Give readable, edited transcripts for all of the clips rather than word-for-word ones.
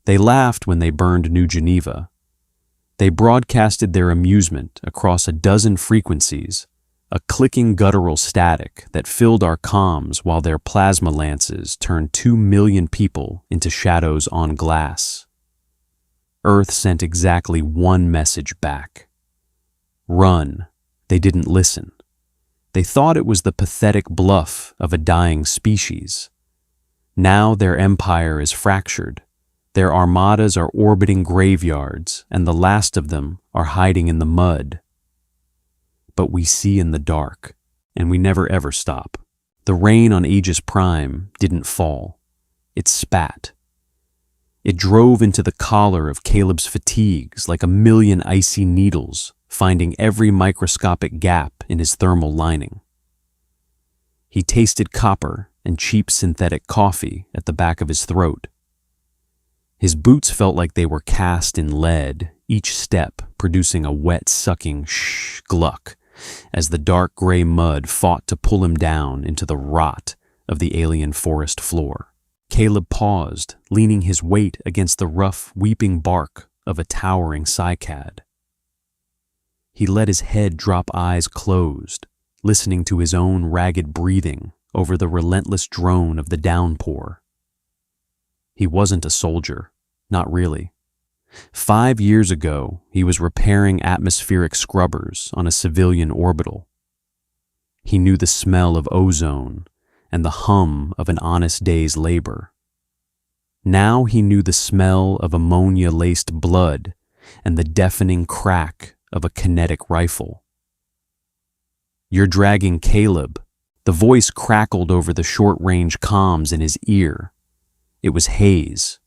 They laughed when they burned New Geneva. They broadcasted their amusement across a dozen frequencies, a clicking guttural static that filled our comms while their plasma lances turned 2 million people into shadows on glass. Earth sent exactly one message back. Run. They didn't listen. They thought it was the pathetic bluff of a dying species. Now their empire is fractured. Their armadas are orbiting graveyards, and the last of them are hiding in the mud. But we see in the dark, and we never ever stop. The rain on Aegis Prime didn't fall. It spat. It drove into the collar of Caleb's fatigues like a million icy needles, finding every microscopic gap in his thermal lining. He tasted copper and cheap synthetic coffee at the back of his throat. His boots felt like they were cast in lead, each step producing a wet-sucking gluck as the dark gray mud fought to pull him down into the rot of the alien forest floor. Caleb paused, leaning his weight against the rough, weeping bark of a towering cycad. He let his head drop eyes closed, listening to his own ragged breathing over the relentless drone of the downpour. He wasn't a soldier, not really. 5 years ago, he was repairing atmospheric scrubbers on a civilian orbital. He knew the smell of ozone and the hum of an honest day's labor. Now he knew the smell of ammonia-laced blood and the deafening crack of a kinetic rifle. "You're dragging Caleb." The voice crackled over the short-range comms in his ear. It was Hayes.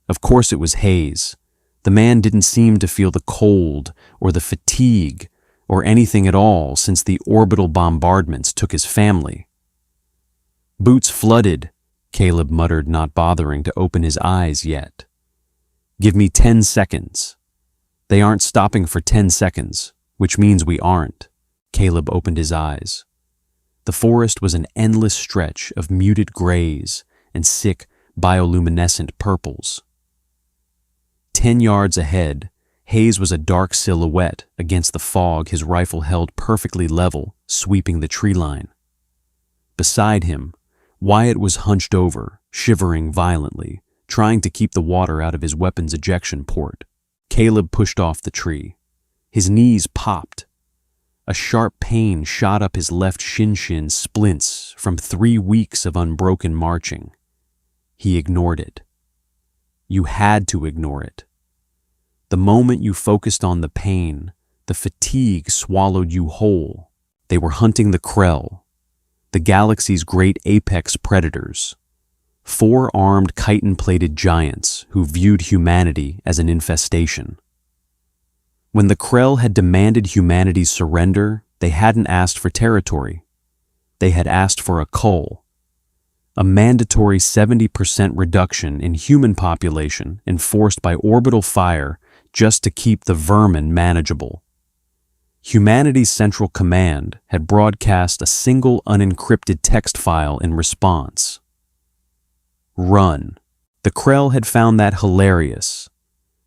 Of course it was Hayes. The man didn't seem to feel the cold or the fatigue or anything at all since the orbital bombardments took his family. "Boots flooded," Caleb muttered, not bothering to open his eyes yet. "Give me 10 seconds. "They aren't stopping for 10 seconds, which means we aren't." Caleb opened his eyes. The forest was an endless stretch of muted grays and sick bioluminescent purples. 10 yards ahead, Hayes was a dark silhouette against the fog, his rifle held perfectly level, sweeping the tree line. Beside him, Wyatt was hunched over, shivering violently, trying to keep the water out of his weapon's ejection port. Caleb pushed off the tree. His knees popped. A sharp pain shot up his left shin splints from 3 weeks of unbroken marching. He ignored it. You had to ignore it. The moment you focused on the pain, the fatigue swallowed you whole. They were hunting the Krell, the galaxy's great apex predators, 4 armed chitin-plated giants who viewed humanity as an infestation. When the Krell had demanded humanity's surrender, they hadn't asked for territory. They had asked for a cull, a mandatory 70% reduction in human population enforced by orbital fire just to keep the vermin manageable. Humanity's Central Command had broadcast a single unencrypted text file in response. Run. The Krell had found that hilarious.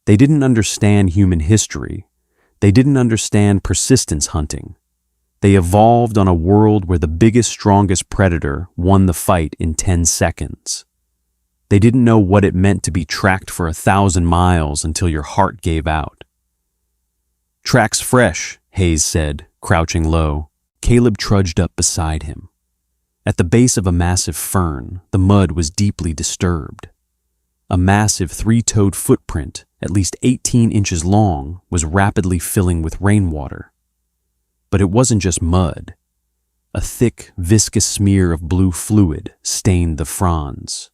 They didn't understand human history. They didn't understand persistence hunting. They evolved on a world where the biggest, strongest predator won the fight in 10 seconds. They didn't know what it meant to be tracked for 1,000 miles until your heart gave out. "Track's fresh," Hayes said, crouching low. Caleb trudged up beside him. At the base of a massive fern, the mud was deeply disturbed. A massive 3-toed footprint, at least 18 inches long, was rapidly filling with rainwater. But it wasn't just mud. A thick, viscous smear of blue fluid stained the fronds.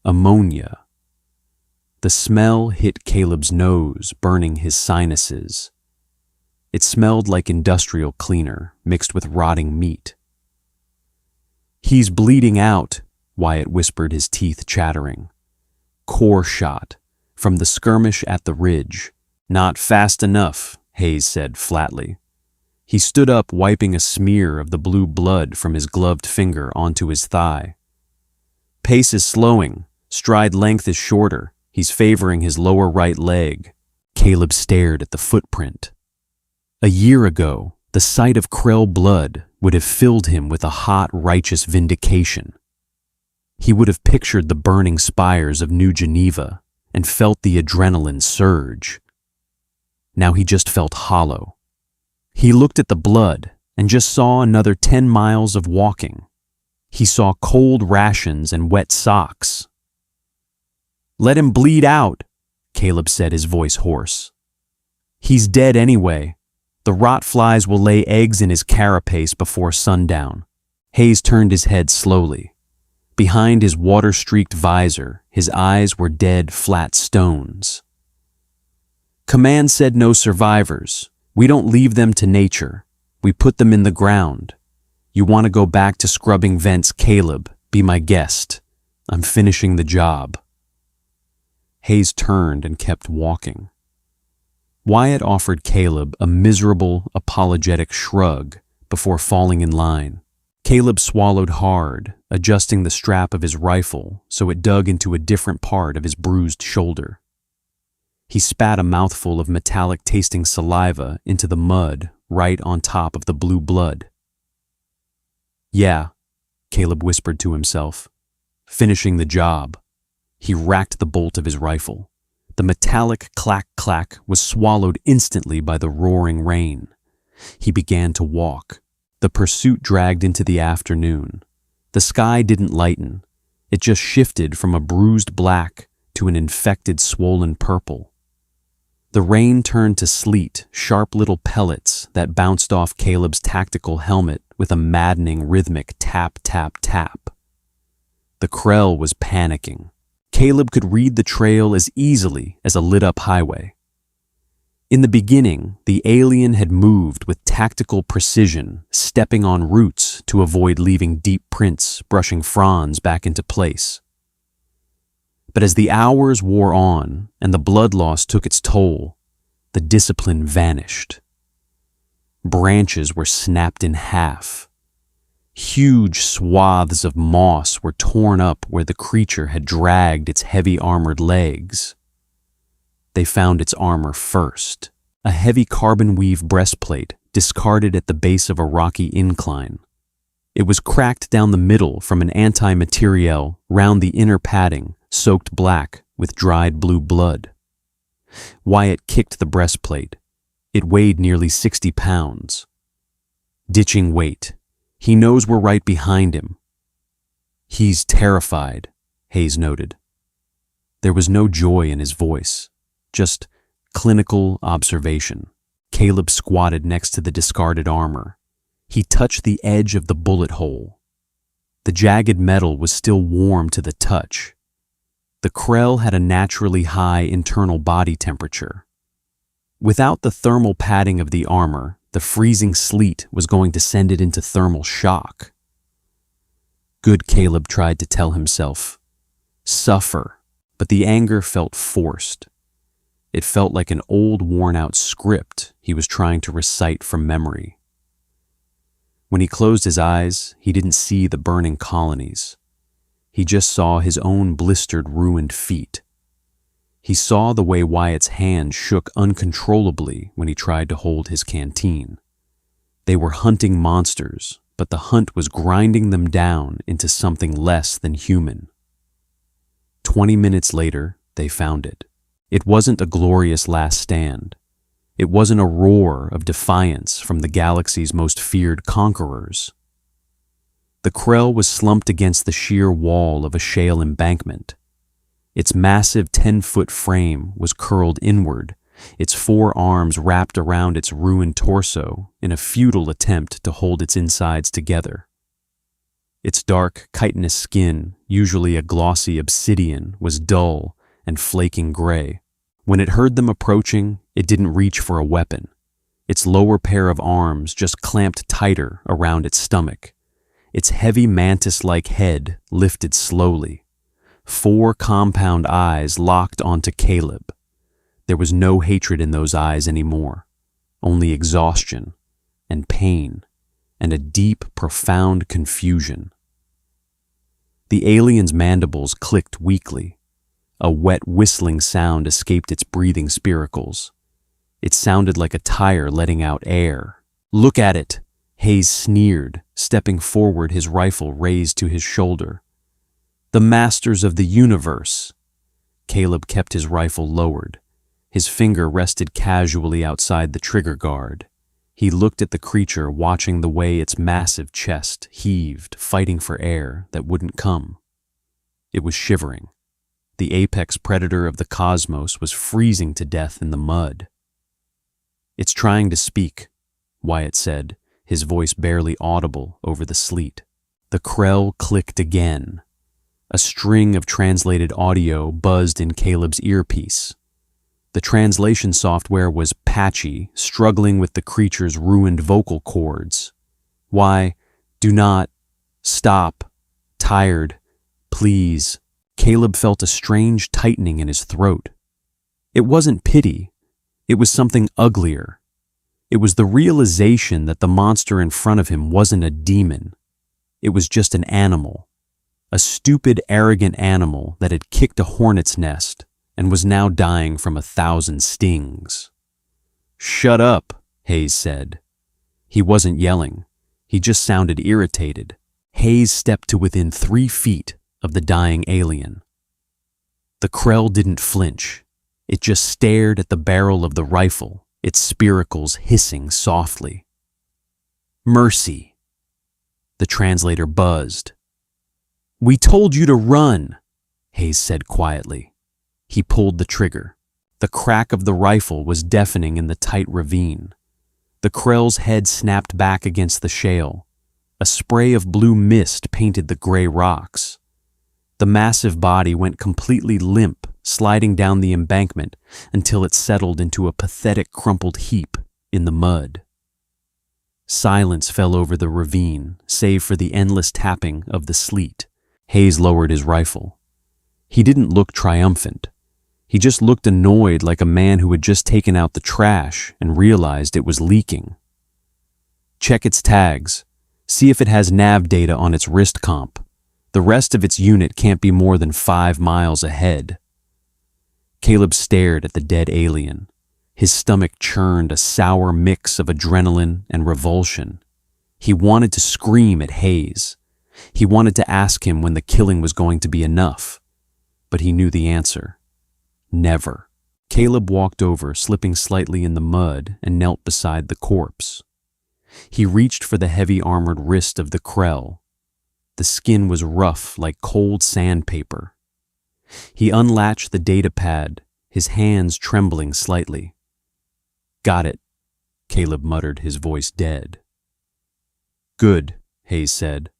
Ammonia. The smell hit Caleb's nose, burning his sinuses. It smelled like industrial cleaner mixed with rotting meat. "He's bleeding out," Wyatt whispered, his teeth chattering. "Core shot. From the skirmish at the ridge." "Not fast enough," Hayes said flatly. He stood up, wiping a smear of the blue blood from his gloved finger onto his thigh. "Pace is slowing. Stride length is shorter," He's favoring his lower right leg. Caleb stared at the footprint. A year ago, the sight of Krell blood would have filled him with a hot, righteous vindication. He would have pictured the burning spires of New Geneva and felt the adrenaline surge. Now he just felt hollow. He looked at the blood and just saw another 10 miles of walking. He saw cold rations and wet socks. "Let him bleed out," Caleb said, his voice hoarse. "He's dead anyway. The rot flies will lay eggs in his carapace before sundown." Hayes turned his head slowly. Behind his water-streaked visor, his eyes were dead, flat stones. "Command said no survivors. We don't leave them to nature. We put them in the ground. You want to go back to scrubbing vents, Caleb? Be my guest. I'm finishing the job." Hayes turned and kept walking. Wyatt offered Caleb a miserable, apologetic shrug before falling in line. Caleb swallowed hard, adjusting the strap of his rifle so it dug into a different part of his bruised shoulder. He spat a mouthful of metallic-tasting saliva into the mud right on top of the blue blood. "Yeah," Caleb whispered to himself, "finishing the job." He racked the bolt of his rifle. The metallic clack-clack was swallowed instantly by the roaring rain. He began to walk. The pursuit dragged into the afternoon. The sky didn't lighten. It just shifted from a bruised black to an infected, swollen purple. The rain turned to sleet, sharp little pellets that bounced off Caleb's tactical helmet with a maddening rhythmic tap, tap, tap. The Krell was panicking. Caleb could read the trail as easily as a lit-up highway. In the beginning, the alien had moved with tactical precision, stepping on roots to avoid leaving deep prints, brushing fronds back into place. But as the hours wore on and the blood loss took its toll, the discipline vanished. Branches were snapped in half. Huge swaths of moss were torn up where the creature had dragged its heavy armored legs. They found its armor first, a heavy carbon weave breastplate discarded at the base of a rocky incline. It was cracked down the middle from an anti-materiel round the inner padding, soaked black with dried blue blood. Wyatt kicked the breastplate. It weighed nearly 60 pounds. Ditching weight. He knows we're right behind him. He's terrified, Hayes noted. There was no joy in his voice, just clinical observation. Caleb squatted next to the discarded armor. He touched the edge of the bullet hole. The jagged metal was still warm to the touch. The Krell had a naturally high internal body temperature. Without the thermal padding of the armor, the freezing sleet was going to send it into thermal shock. Good, Caleb tried to tell himself. Suffer, but the anger felt forced. It felt like an old, worn-out script he was trying to recite from memory. When he closed his eyes, he didn't see the burning colonies. He just saw his own blistered, ruined feet. He saw the way Wyatt's hand shook uncontrollably when he tried to hold his canteen. They were hunting monsters, but the hunt was grinding them down into something less than human. 20 minutes later, they found it. It wasn't a glorious last stand. It wasn't a roar of defiance from the galaxy's most feared conquerors. The Krell was slumped against the sheer wall of a shale embankment. Its massive 10-foot frame was curled inward, its 4 arms wrapped around its ruined torso in a futile attempt to hold its insides together. Its dark, chitinous skin, usually a glossy obsidian, was dull and flaking gray. When it heard them approaching, it didn't reach for a weapon. Its lower pair of arms just clamped tighter around its stomach. Its heavy mantis-like head lifted slowly. 4 compound eyes locked onto Caleb. There was no hatred in those eyes anymore, only exhaustion and pain and a deep, profound confusion. The alien's mandibles clicked weakly. A wet whistling sound escaped its breathing spiracles. It sounded like a tire letting out air. "Look at it," Hayes sneered, stepping forward, his rifle raised to his shoulder. "The masters of the universe." Caleb kept his rifle lowered. His finger rested casually outside the trigger guard. He looked at the creature, watching the way its massive chest heaved, fighting for air that wouldn't come. It was shivering. The apex predator of the cosmos was freezing to death in the mud. "It's trying to speak," Wyatt said, his voice barely audible over the sleet. The Krell clicked again. A string of translated audio buzzed in Caleb's earpiece. The translation software was patchy, struggling with the creature's ruined vocal cords. "Why, do not, stop, tired, please." Caleb felt a strange tightening in his throat. It wasn't pity. It was something uglier. It was the realization that the monster in front of him wasn't a demon. It was just an animal. A stupid, arrogant animal that had kicked a hornet's nest and was now dying from 1,000 stings. "Shut up," Hayes said. He wasn't yelling. He just sounded irritated. Hayes stepped to within 3 feet of the dying alien. The Krell didn't flinch. It just stared at the barrel of the rifle, its spiracles hissing softly. "Mercy." The translator buzzed. "We told you to run," Hayes said quietly. He pulled the trigger. The crack of the rifle was deafening in the tight ravine. The Krell's head snapped back against the shale. A spray of blue mist painted the gray rocks. The massive body went completely limp, sliding down the embankment until it settled into a pathetic crumpled heap in the mud. Silence fell over the ravine, save for the endless tapping of the sleet. Hayes lowered his rifle. He didn't look triumphant. He just looked annoyed, like a man who had just taken out the trash and realized it was leaking. "Check its tags. See if it has nav data on its wrist comp. The rest of its unit can't be more than 5 miles ahead." Caleb stared at the dead alien. His stomach churned a sour mix of adrenaline and revulsion. He wanted to scream at Hayes. He wanted to ask him when the killing was going to be enough. But he knew the answer. Never. Caleb walked over, slipping slightly in the mud, and knelt beside the corpse. He reached for the heavy armored wrist of the Krell. The skin was rough like cold sandpaper. He unlatched the data pad, his hands trembling slightly. "Got it," Caleb muttered, his voice dead. "Good," Hayes said,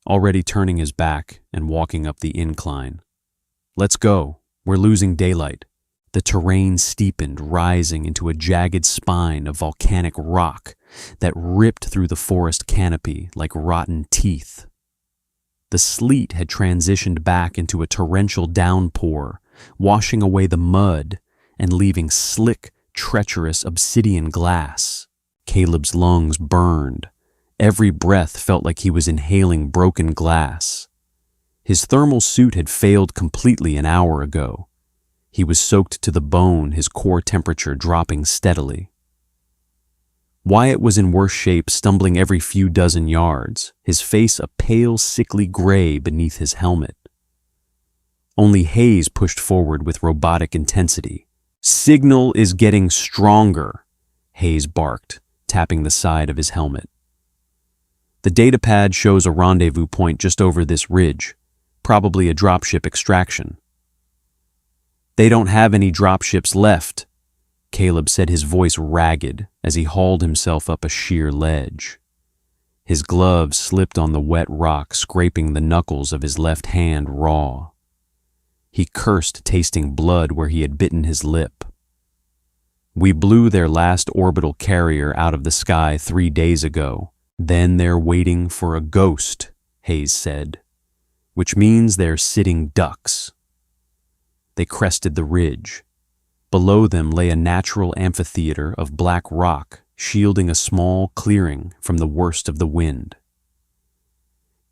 already turning his back and walking up the incline. "Let's go. We're losing daylight." The terrain steepened, rising into a jagged spine of volcanic rock that ripped through the forest canopy like rotten teeth. The sleet had transitioned back into a torrential downpour, washing away the mud and leaving slick, treacherous obsidian glass. Caleb's lungs burned. Every breath felt like he was inhaling broken glass. His thermal suit had failed completely an hour ago. He was soaked to the bone, his core temperature dropping steadily. Wyatt was in worse shape, stumbling every few dozen yards, his face a pale, sickly gray beneath his helmet. Only Hayes pushed forward with robotic intensity. "Signal is getting stronger," Hayes barked, tapping the side of his helmet. "The datapad shows a rendezvous point just over this ridge, probably a dropship extraction." "They don't have any dropships left," Caleb said, his voice ragged as he hauled himself up a sheer ledge. His gloves slipped on the wet rock, scraping the knuckles of his left hand raw. He cursed, tasting blood where he had bitten his lip. "We blew their last orbital carrier out of the sky 3 days ago. Then they're waiting for a ghost," Hayes said, "which means they're sitting ducks." They crested the ridge. Below them lay a natural amphitheater of black rock, shielding a small clearing from the worst of the wind.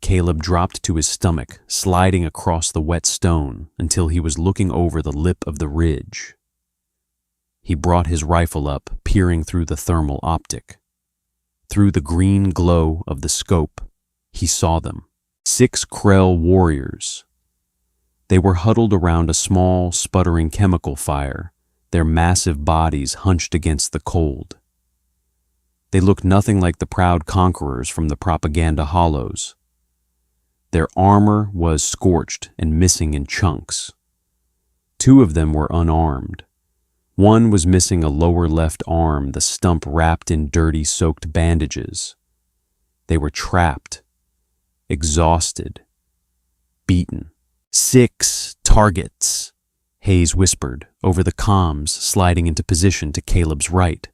Caleb dropped to his stomach, sliding across the wet stone until he was looking over the lip of the ridge. He brought his rifle up, peering through the thermal optic. Through the green glow of the scope, he saw them. 6 Krell warriors. They were huddled around a small, sputtering chemical fire, their massive bodies hunched against the cold. They looked nothing like the proud conquerors from the propaganda hollows. Their armor was scorched and missing in chunks. 2 of them were unarmed. One was missing a lower left arm, the stump wrapped in dirty, soaked bandages. They were trapped, exhausted, beaten. 6 targets, Hayes whispered over the comms, sliding into position to Caleb's right.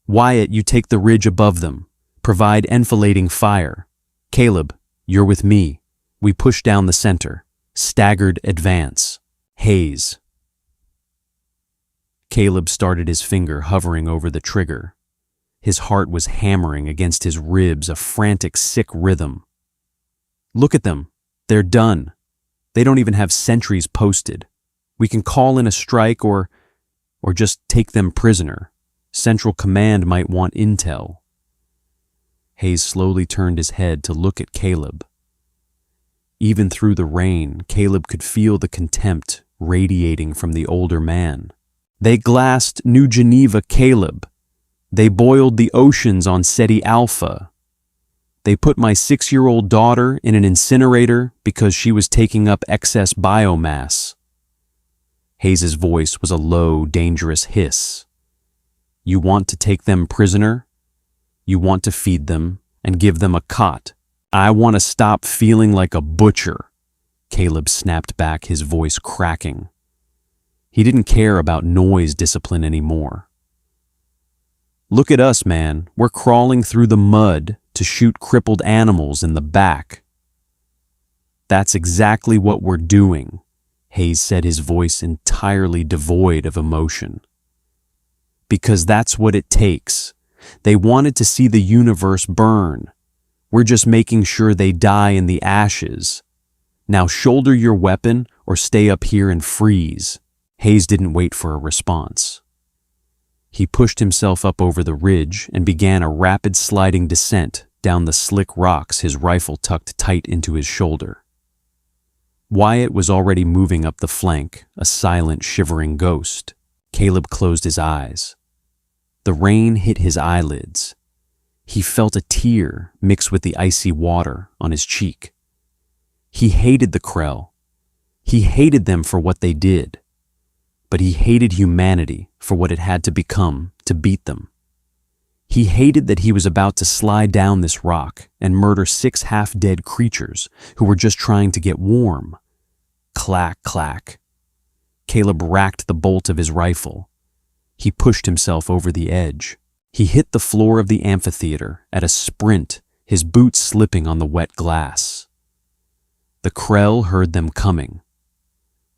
Wyatt, you take the ridge above them. Provide enfilading fire. Caleb, you're with me. We push down the center. Staggered advance. Hayes. Caleb started his finger hovering over the trigger. His heart was hammering against his ribs, a frantic, sick rhythm. Look at them. They're done. They don't even have sentries posted. We can call in a strike or just take them prisoner. Central Command might want intel. Hayes slowly turned his head to look at Caleb. Even through the rain, Caleb could feel the contempt radiating from the older man. They glassed New Geneva, Caleb. They boiled the oceans on Ceti Alpha. They put my 6-year-old daughter in an incinerator because she was taking up excess biomass. Hayes's voice was a low, dangerous hiss. You want to take them prisoner? You want to feed them and give them a cot. I want to stop feeling like a butcher. Caleb snapped back, his voice cracking. He didn't care about noise discipline anymore. Look at us, man. We're crawling through the mud to shoot crippled animals in the back. That's exactly what we're doing, Hayes said, his voice entirely devoid of emotion. Because that's what it takes. They wanted to see the universe burn. We're just making sure they die in the ashes. Now shoulder your weapon or stay up here and freeze. Hayes didn't wait for a response. He pushed himself up over the ridge and began a rapid sliding descent down the slick rocks, his rifle tucked tight into his shoulder. Wyatt was already moving up the flank, a silent, shivering ghost. Caleb closed his eyes. The rain hit his eyelids. He felt a tear mix with the icy water on his cheek. He hated the Krell. He hated them for what they did. But he hated humanity for what it had to become to beat them. He hated that he was about to slide down this rock and murder 6 half-dead creatures who were just trying to get warm. Clack, clack. Caleb racked the bolt of his rifle. He pushed himself over the edge. He hit the floor of the amphitheater at a sprint, his boots slipping on the wet glass. The Krell heard them coming.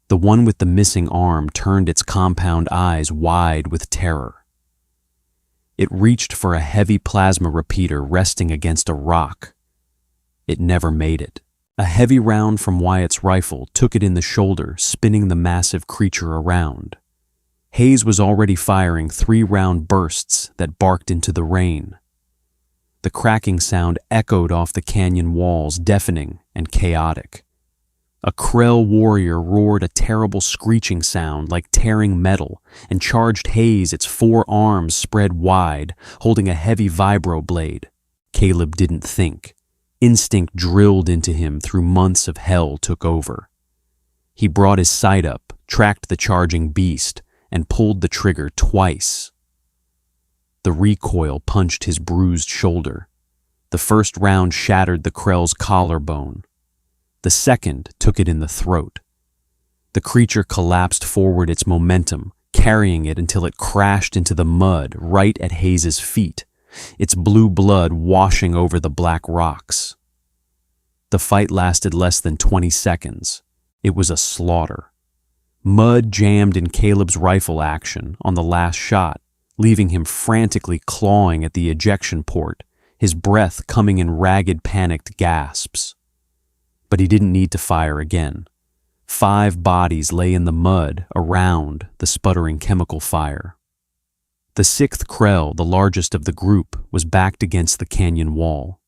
The one with the missing arm turned its compound eyes wide with terror. It reached for a heavy plasma repeater resting against a rock. It never made it. A heavy round from Wyatt's rifle took it in the shoulder, spinning the massive creature around. Hayes was already firing 3-round bursts that barked into the rain. The cracking sound echoed off the canyon walls, deafening and chaotic. A Krell warrior roared a terrible screeching sound like tearing metal and charged Hayes, its 4 arms spread wide, holding a heavy vibro blade. Caleb didn't think. Instinct drilled into him through months of hell took over. He brought his sight up, tracked the charging beast, and pulled the trigger twice. The recoil punched his bruised shoulder. The first round shattered the Krell's collarbone. The second took it in the throat. The creature collapsed forward, its momentum, carrying it until it crashed into the mud right at Hayes's feet, its blue blood washing over the black rocks. The fight lasted less than 20 seconds. It was a slaughter. Mud jammed in Caleb's rifle action on the last shot, leaving him frantically clawing at the ejection port, his breath coming in ragged, panicked gasps. But he didn't need to fire again. 5 bodies lay in the mud around the sputtering chemical fire. The 6th Krell, the largest of the group, was backed against the canyon wall.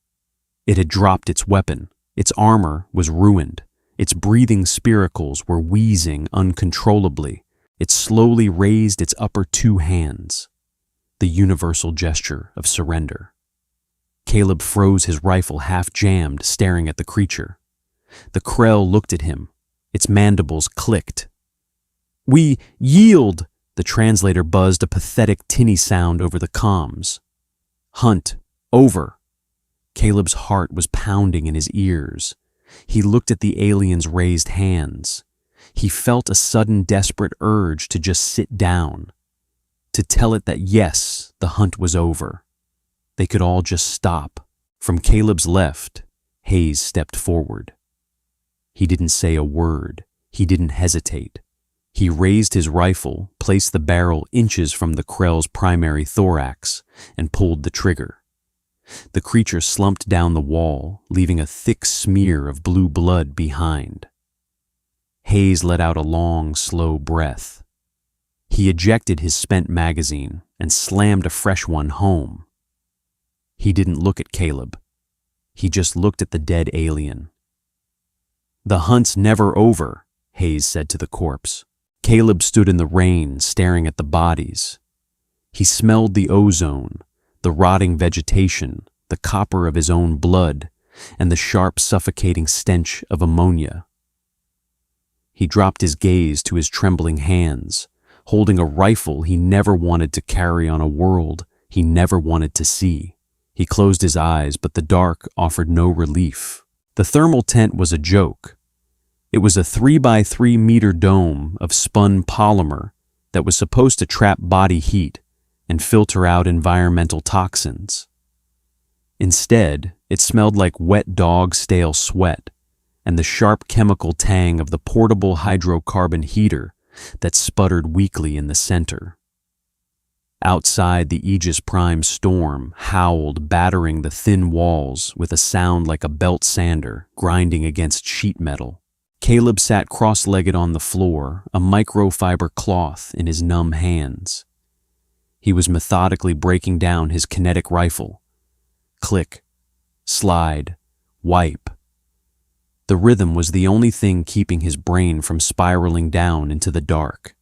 It had dropped its weapon. Its armor was ruined. Its breathing spiracles were wheezing uncontrollably. It slowly raised its upper 2 hands, the universal gesture of surrender. Caleb froze his rifle half-jammed, staring at the creature. The Krell looked at him. Its mandibles clicked. "We yield!" The translator buzzed a pathetic tinny sound over the comms. "Hunt, over." Caleb's heart was pounding in his ears. He looked at the alien's raised hands. He felt a sudden desperate urge to just sit down, to tell it that yes, the hunt was over. They could all just stop. From Caleb's left, Hayes stepped forward. He didn't say a word. He didn't hesitate. He raised his rifle, placed the barrel inches from the Krell's primary thorax, and pulled the trigger. The creature slumped down the wall, leaving a thick smear of blue blood behind. Hayes let out a long, slow breath. He ejected his spent magazine and slammed a fresh one home. He didn't look at Caleb. He just looked at the dead alien. "The hunt's never over," Hayes said to the corpse. Caleb stood in the rain, staring at the bodies. He smelled the ozone, the rotting vegetation, the copper of his own blood, and the sharp, suffocating stench of ammonia. He dropped his gaze to his trembling hands, holding a rifle he never wanted to carry on a world he never wanted to see. He closed his eyes, but the dark offered no relief. The thermal tent was a joke. It was a 3-by-3-meter dome of spun polymer that was supposed to trap body heat and filter out environmental toxins. Instead, it smelled like wet dog stale sweat and the sharp chemical tang of the portable hydrocarbon heater that sputtered weakly in the center. Outside, the Aegis Prime storm howled, battering the thin walls with a sound like a belt sander grinding against sheet metal. Caleb sat cross-legged on the floor, a microfiber cloth in his numb hands. He was methodically breaking down his kinetic rifle. Click, slide, wipe. The rhythm was the only thing keeping his brain from spiraling down into the dark.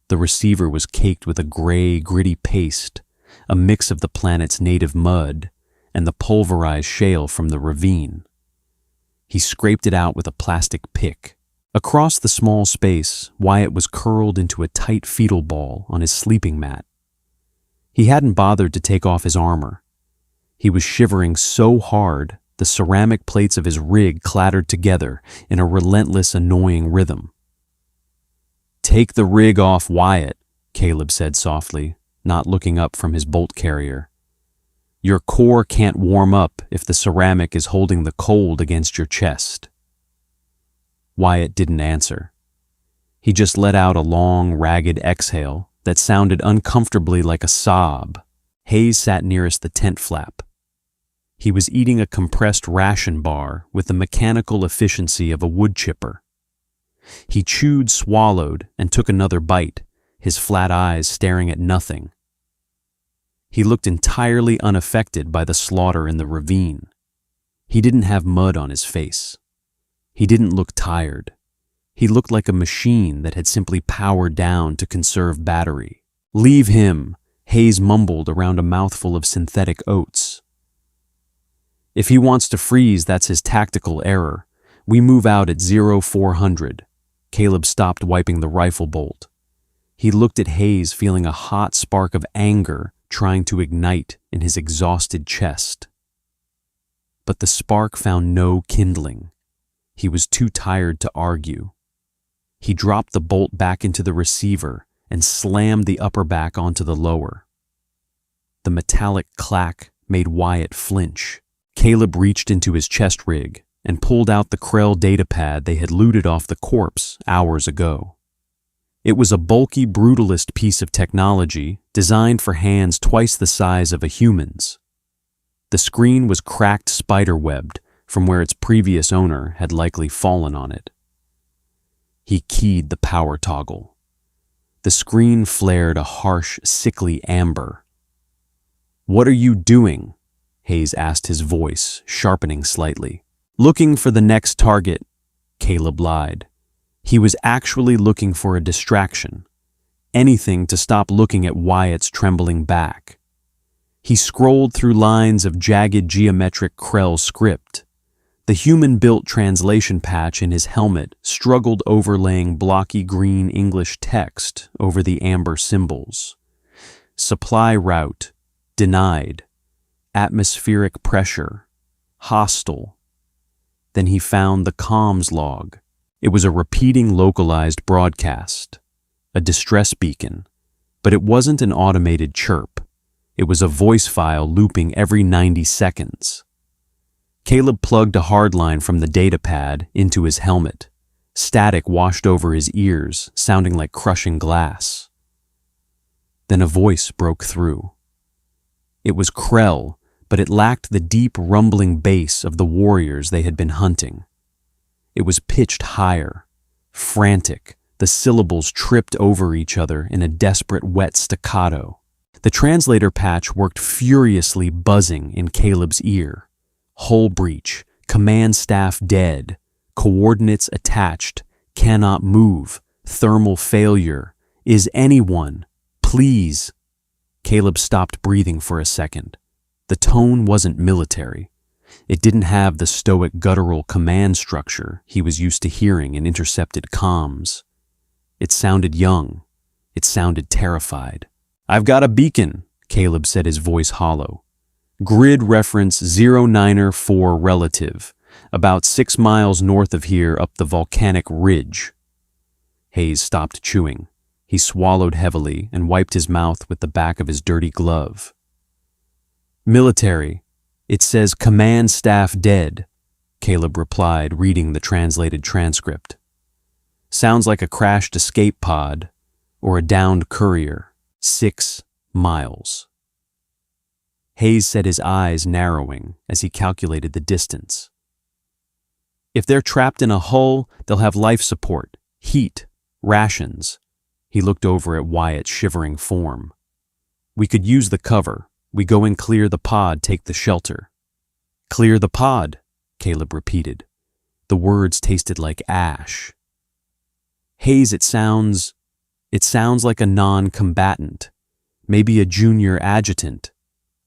The receiver was caked with a gray, gritty paste, a mix of the planet's native mud and the pulverized shale from the ravine. He scraped it out with a plastic pick. Across the small space, Wyatt was curled into a tight fetal ball on his sleeping mat. He hadn't bothered to take off his armor. He was shivering so hard, the ceramic plates of his rig clattered together in a relentless, annoying rhythm. "Take the rig off, Wyatt," Caleb said softly, not looking up from his bolt carrier. "Your core can't warm up if the ceramic is holding the cold against your chest." Wyatt didn't answer. He just let out a long, ragged exhale that sounded uncomfortably like a sob. Hayes sat nearest the tent flap. He was eating a compressed ration bar with the mechanical efficiency of a wood chipper. He chewed, swallowed, and took another bite, his flat eyes staring at nothing. He looked entirely unaffected by the slaughter in the ravine. He didn't have mud on his face. He didn't look tired. He looked like a machine that had simply powered down to conserve battery. "Leave him," Hayes mumbled around a mouthful of synthetic oats. "If he wants to freeze, that's his tactical error. We move out at 0400. Caleb stopped wiping the rifle bolt. He looked at Hayes, feeling a hot spark of anger trying to ignite in his exhausted chest. But the spark found no kindling. He was too tired to argue. He dropped the bolt back into the receiver and slammed the upper back onto the lower. The metallic clack made Wyatt flinch. Caleb reached into his chest rig and pulled out the Krell datapad they had looted off the corpse hours ago. It was a bulky, brutalist piece of technology designed for hands twice the size of a human's. The The screen was cracked spider-webbed from where its previous owner had likely fallen on it. He keyed the power toggle. The screen flared a harsh, sickly amber. "What are you doing?" Hayes asked, his voice sharpening slightly. "Looking for the next target," Caleb lied. He was actually looking for a distraction, anything to stop looking at Wyatt's trembling back. He scrolled through lines of jagged geometric Krell script. The human-built translation patch in his helmet struggled overlaying blocky green English text over the amber symbols. Supply route, denied. Atmospheric pressure, hostile. Then he found the comms log. It was a repeating localized broadcast, a distress beacon, but it wasn't an automated chirp. It was a voice file looping every 90 seconds. Caleb plugged a hardline from the data pad into his helmet. Static washed over his ears, sounding like crushing glass. Then a voice broke through. It was Krell, but it lacked the deep rumbling bass of the warriors they had been hunting. It was pitched higher, frantic, the syllables tripped over each other in a desperate wet staccato. The translator patch worked furiously, buzzing in Caleb's ear. Hull breach, command staff dead, coordinates attached, cannot move, thermal failure. Is anyone? Please. Caleb stopped breathing for a second. The tone wasn't military. It didn't have the stoic guttural command structure he was used to hearing in intercepted comms. It sounded young. It sounded terrified. "I've got a beacon," Caleb said, his voice hollow. "Grid reference 094 relative, about 6 miles north of here up the volcanic ridge." Hayes stopped chewing. He swallowed heavily and wiped his mouth with the back of his dirty glove. "Military. It says command staff dead," Caleb replied, reading the translated transcript. "Sounds like a crashed escape pod or a downed courier. 6 miles. Hayes said, his eyes narrowing as he calculated the distance. "If they're trapped in a hull, they'll have life support, heat, rations." He looked over at Wyatt's shivering form. "We could use the cover. We go and clear the pod, take the shelter." "Clear the pod," Caleb repeated. The words tasted like ash. "Hayes, it sounds like a non-combatant, maybe a junior adjutant.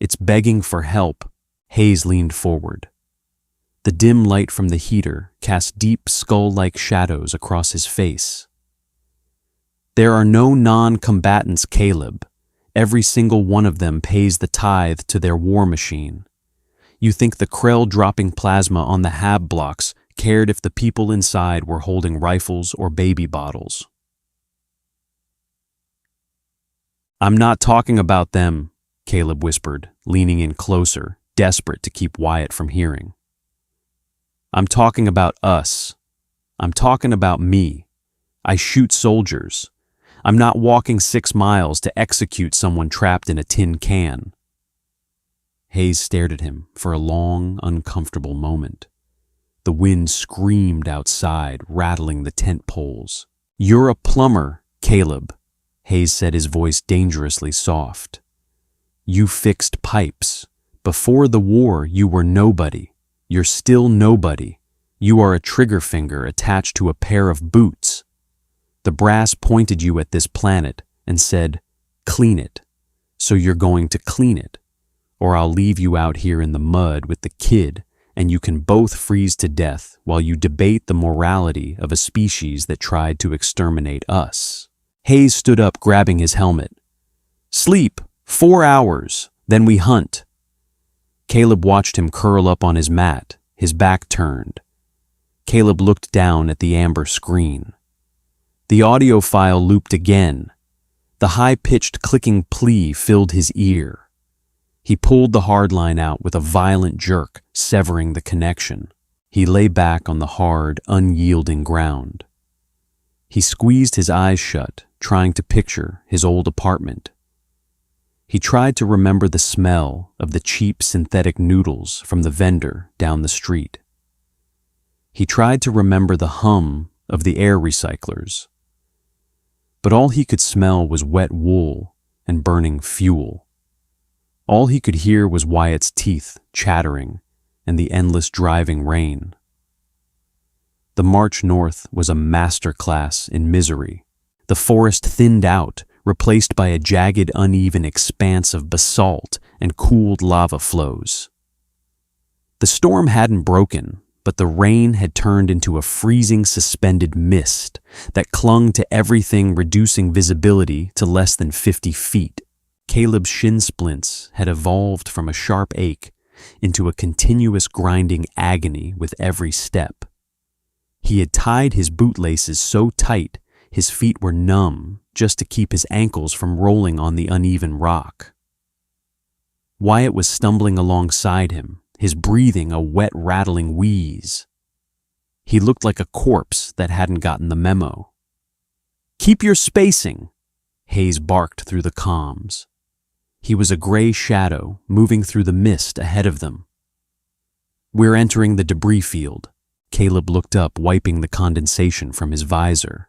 It's begging for help." Hayes leaned forward. The dim light from the heater cast deep skull-like shadows across his face. "There are no non-combatants, Caleb. Every single one of them pays the tithe to their war machine. You think the Krell dropping plasma on the hab blocks cared if the people inside were holding rifles or baby bottles?" "I'm not talking about them," Caleb whispered, leaning in closer, desperate to keep Wyatt from hearing. "I'm talking about us. I'm talking about me. I shoot soldiers. I'm not walking 6 miles to execute someone trapped in a tin can." Hayes stared at him for a long, uncomfortable moment. The wind screamed outside, rattling the tent poles. "You're a plumber, Caleb," Hayes said, his voice dangerously soft. "You fixed pipes. Before the war, you were nobody. You're still nobody. You are a trigger finger attached to a pair of boots. The brass pointed you at this planet and said, 'Clean it.' So you're going to clean it, or I'll leave you out here in the mud with the kid and you can both freeze to death while you debate the morality of a species that tried to exterminate us." Hayes stood up, grabbing his helmet. "Sleep, 4 hours, then we hunt." Caleb watched him curl up on his mat, his back turned. Caleb looked down at the amber screen. The audio file looped again. The high-pitched clicking plea filled his ear. He pulled the hardline out with a violent jerk, severing the connection. He lay back on the hard, unyielding ground. He squeezed his eyes shut, trying to picture his old apartment. He tried to remember the smell of the cheap synthetic noodles from the vendor down the street. He tried to remember the hum of the air recyclers. But all he could smell was wet wool and burning fuel. All he could hear was Wyatt's teeth chattering and the endless driving rain. The march north was a masterclass in misery. The forest thinned out, replaced by a jagged, uneven expanse of basalt and cooled lava flows. The storm hadn't broken, but the rain had turned into a freezing suspended mist that clung to everything, reducing visibility to less than 50 feet. Caleb's shin splints had evolved from a sharp ache into a continuous grinding agony with every step. He had tied his bootlaces so tight his feet were numb just to keep his ankles from rolling on the uneven rock. Wyatt was stumbling alongside him, his breathing a wet, rattling wheeze. He looked like a corpse that hadn't gotten the memo. "Keep your spacing," Hayes barked through the comms. He was a gray shadow moving through the mist ahead of them. "We're entering the debris field." Caleb looked up, wiping the condensation from his visor.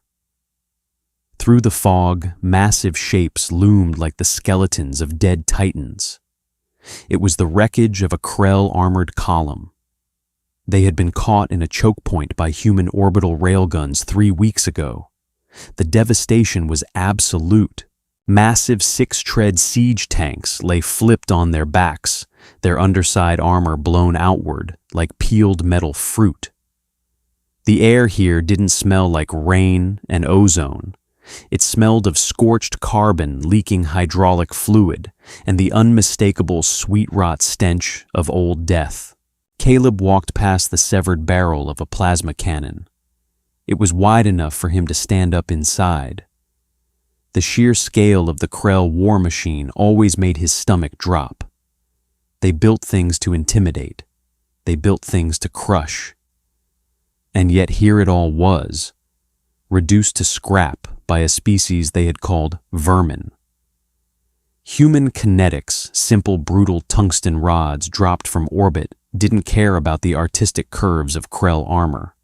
Through the fog, massive shapes loomed like the skeletons of dead titans. It was the wreckage of a Krell armored column. They had been caught in a choke point by human orbital railguns 3 weeks ago. The devastation was absolute. Massive 6-tread siege tanks lay flipped on their backs, their underside armor blown outward like peeled metal fruit. The air here didn't smell like rain and ozone. It smelled of scorched carbon leaking hydraulic fluid and the unmistakable sweet rot stench of old death. Caleb walked past the severed barrel of a plasma cannon. It was wide enough for him to stand up inside. The sheer scale of the Krell war machine always made his stomach drop. They built things to intimidate. They built things to crush. And yet here it all was, reduced to scrap by a species they had called vermin. Human kinetics, simple brutal tungsten rods dropped from orbit, didn't care about the artistic curves of Krell armor.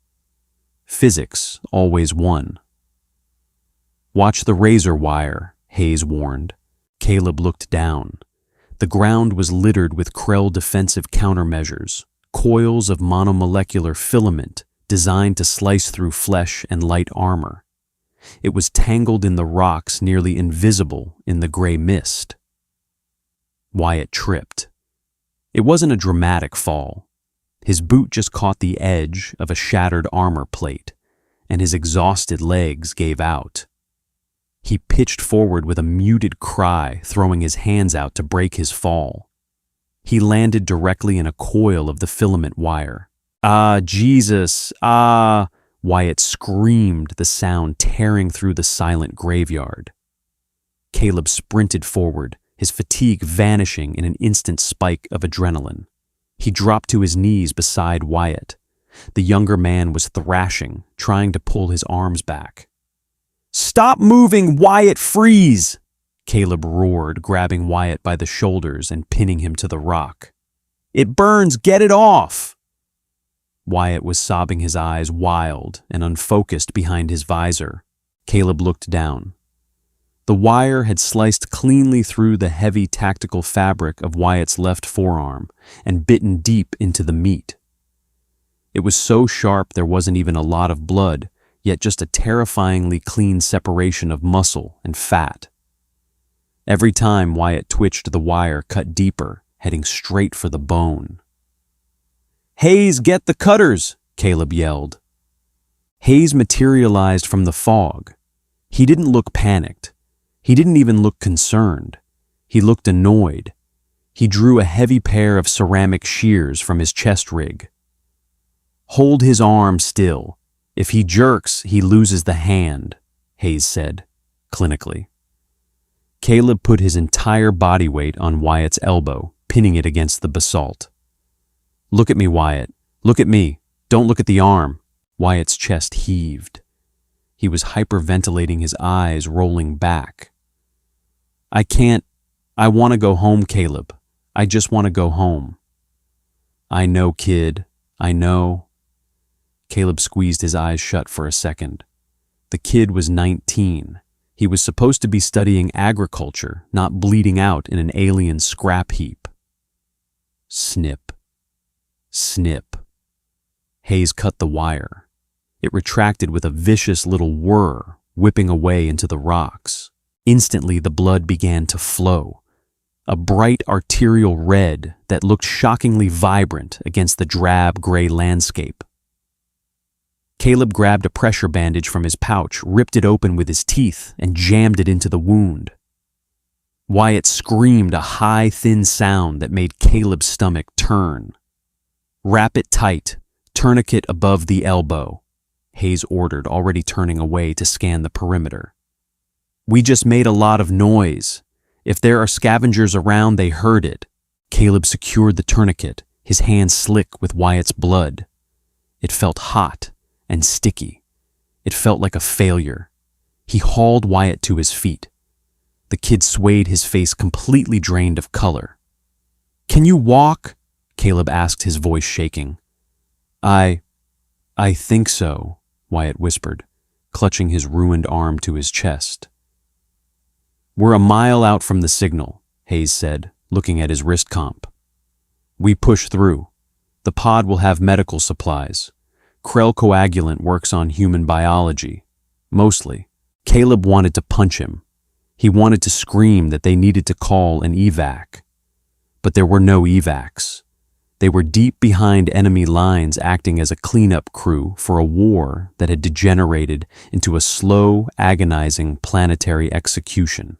Physics always won. "Watch the razor wire," Hayes warned. Caleb looked down. The ground was littered with Krell defensive countermeasures, coils of monomolecular filament designed to slice through flesh and light armor. It was tangled in the rocks, nearly invisible in the gray mist. Wyatt tripped. It wasn't a dramatic fall. His boot just caught the edge of a shattered armor plate, and his exhausted legs gave out. He pitched forward with a muted cry, throwing his hands out to break his fall. He landed directly in a coil of the filament wire. "Ah, Jesus, ah!" Wyatt screamed, the sound tearing through the silent graveyard. Caleb sprinted forward, his fatigue vanishing in an instant spike of adrenaline. He dropped to his knees beside Wyatt. The younger man was thrashing, trying to pull his arms back. "Stop moving, Wyatt, freeze!" Caleb roared, grabbing Wyatt by the shoulders and pinning him to the rock. "It burns, get it off!" Wyatt was sobbing, his eyes wild and unfocused behind his visor. Caleb looked down. The wire had sliced cleanly through the heavy tactical fabric of Wyatt's left forearm and bitten deep into the meat. It was so sharp there wasn't even a lot of blood, yet just a terrifyingly clean separation of muscle and fat. Every time Wyatt twitched, the wire cut deeper, heading straight for the bone. "Hayes, get the cutters!" Caleb yelled. Hayes materialized from the fog. He didn't look panicked. He didn't even look concerned. He looked annoyed. He drew a heavy pair of ceramic shears from his chest rig. "Hold his arm still. If he jerks, he loses the hand," Hayes said, clinically. Caleb put his entire body weight on Wyatt's elbow, pinning it against the basalt. "Look at me, Wyatt. Look at me. Don't look at the arm." Wyatt's chest heaved. He was hyperventilating, his eyes rolling back. I can't I want to go home, Caleb. I just want to go home. I know, kid. I know. Caleb squeezed his eyes shut for a second. The kid was 19. He was supposed to be studying agriculture, not bleeding out in an alien scrap heap. Snip. Snip. Hayes cut the wire. It retracted with a vicious little whir, whipping away into the rocks. Instantly, the blood began to flow. A bright arterial red that looked shockingly vibrant against the drab gray landscape. Caleb grabbed a pressure bandage from his pouch, ripped it open with his teeth, and jammed it into the wound. Wyatt screamed a high, thin sound that made Caleb's stomach turn. Wrap it tight, tourniquet above the elbow, Hayes ordered, already turning away to scan the perimeter. We just made a lot of noise. If there are scavengers around, they heard it. Caleb secured the tourniquet, his hand slick with Wyatt's blood. It felt hot and sticky. It felt like a failure. He hauled Wyatt to his feet. The kid swayed, his face completely drained of color. Can you walk? Caleb asked, his voice shaking. I think so, Wyatt whispered, clutching his ruined arm to his chest. We're a mile out from the signal, Hayes said, looking at his wrist comp. We push through. The pod will have medical supplies. Krell coagulant works on human biology. Mostly. Caleb wanted to punch him. He wanted to scream that they needed to call an evac. But there were no evacs. They were deep behind enemy lines, acting as a cleanup crew for a war that had degenerated into a slow, agonizing planetary execution.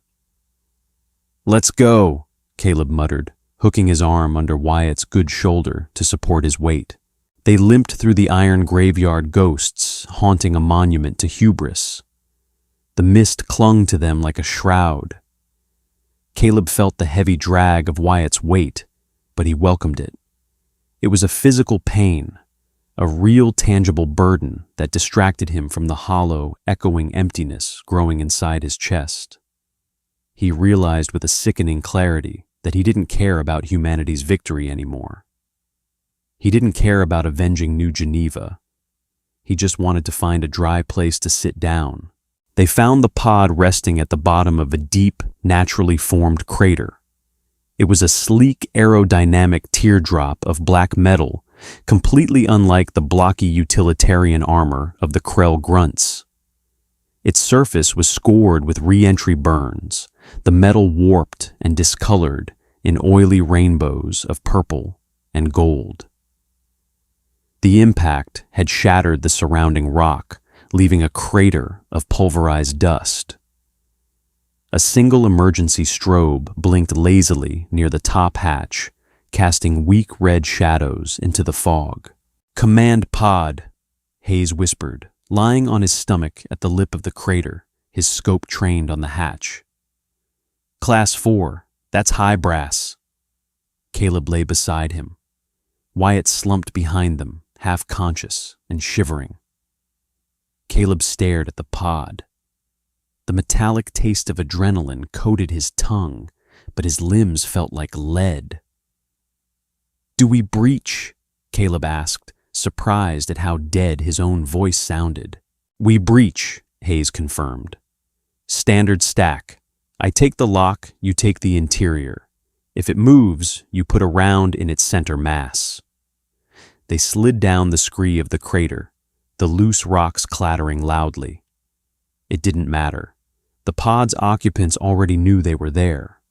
Let's go, Caleb muttered, hooking his arm under Wyatt's good shoulder to support his weight. They limped through the iron graveyard ghosts, haunting a monument to hubris. The mist clung to them like a shroud. Caleb felt the heavy drag of Wyatt's weight, but he welcomed it. It was a physical pain, a real tangible burden that distracted him from the hollow, echoing emptiness growing inside his chest. He realized with a sickening clarity that he didn't care about humanity's victory anymore. He didn't care about avenging New Geneva. He just wanted to find a dry place to sit down. They found the pod resting at the bottom of a deep, naturally formed crater. It was a sleek, aerodynamic teardrop of black metal, completely unlike the blocky utilitarian armor of the Krell grunts. Its surface was scored with re-entry burns, the metal warped and discolored in oily rainbows of purple and gold. The impact had shattered the surrounding rock, leaving a crater of pulverized dust. A single emergency strobe blinked lazily near the top hatch, casting weak red shadows into the fog. Command pod, Hayes whispered, lying on his stomach at the lip of the crater, his scope trained on the hatch. Class 4, that's high brass. Caleb lay beside him. Wyatt slumped behind them, half conscious and shivering. Caleb stared at the pod. The metallic taste of adrenaline coated his tongue, but his limbs felt like lead. Do we breach? Caleb asked, surprised at how dead his own voice sounded. We breach, Hayes confirmed. Standard stack. I take the lock, you take the interior. If it moves, you put a round in its center mass. They slid down the scree of the crater, the loose rocks clattering loudly. It didn't matter. The pod's occupants already knew they were there.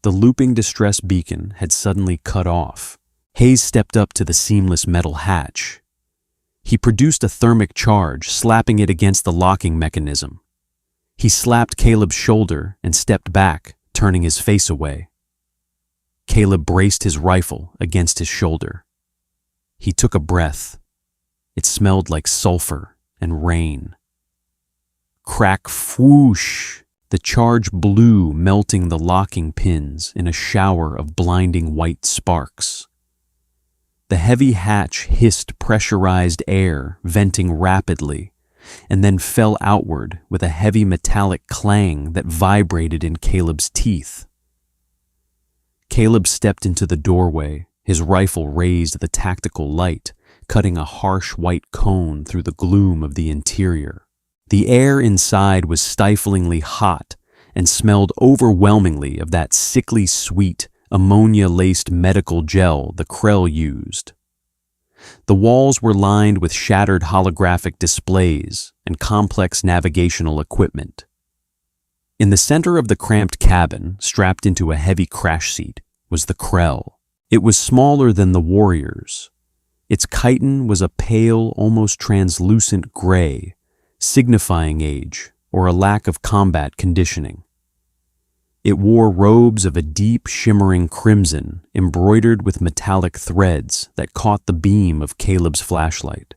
The looping distress beacon had suddenly cut off. Hayes stepped up to the seamless metal hatch. He produced a thermic charge, slapping it against the locking mechanism. He slapped Caleb's shoulder and stepped back, turning his face away. Caleb braced his rifle against his shoulder. He took a breath. It smelled like sulfur and rain. Crack whoosh! The charge blew, melting the locking pins in a shower of blinding white sparks. The heavy hatch hissed pressurized air, venting rapidly, and then fell outward with a heavy metallic clang that vibrated in Caleb's teeth. Caleb stepped into the doorway, his rifle raised at the tactical light, cutting a harsh white cone through the gloom of the interior. The air inside was stiflingly hot and smelled overwhelmingly of that sickly sweet, ammonia-laced medical gel the Krell used. The walls were lined with shattered holographic displays and complex navigational equipment. In the center of the cramped cabin, strapped into a heavy crash seat, was the Krell. It was smaller than the warriors. Its chitin was a pale, almost translucent gray, signifying age or a lack of combat conditioning. It wore robes of a deep, shimmering crimson, embroidered with metallic threads that caught the beam of Caleb's flashlight.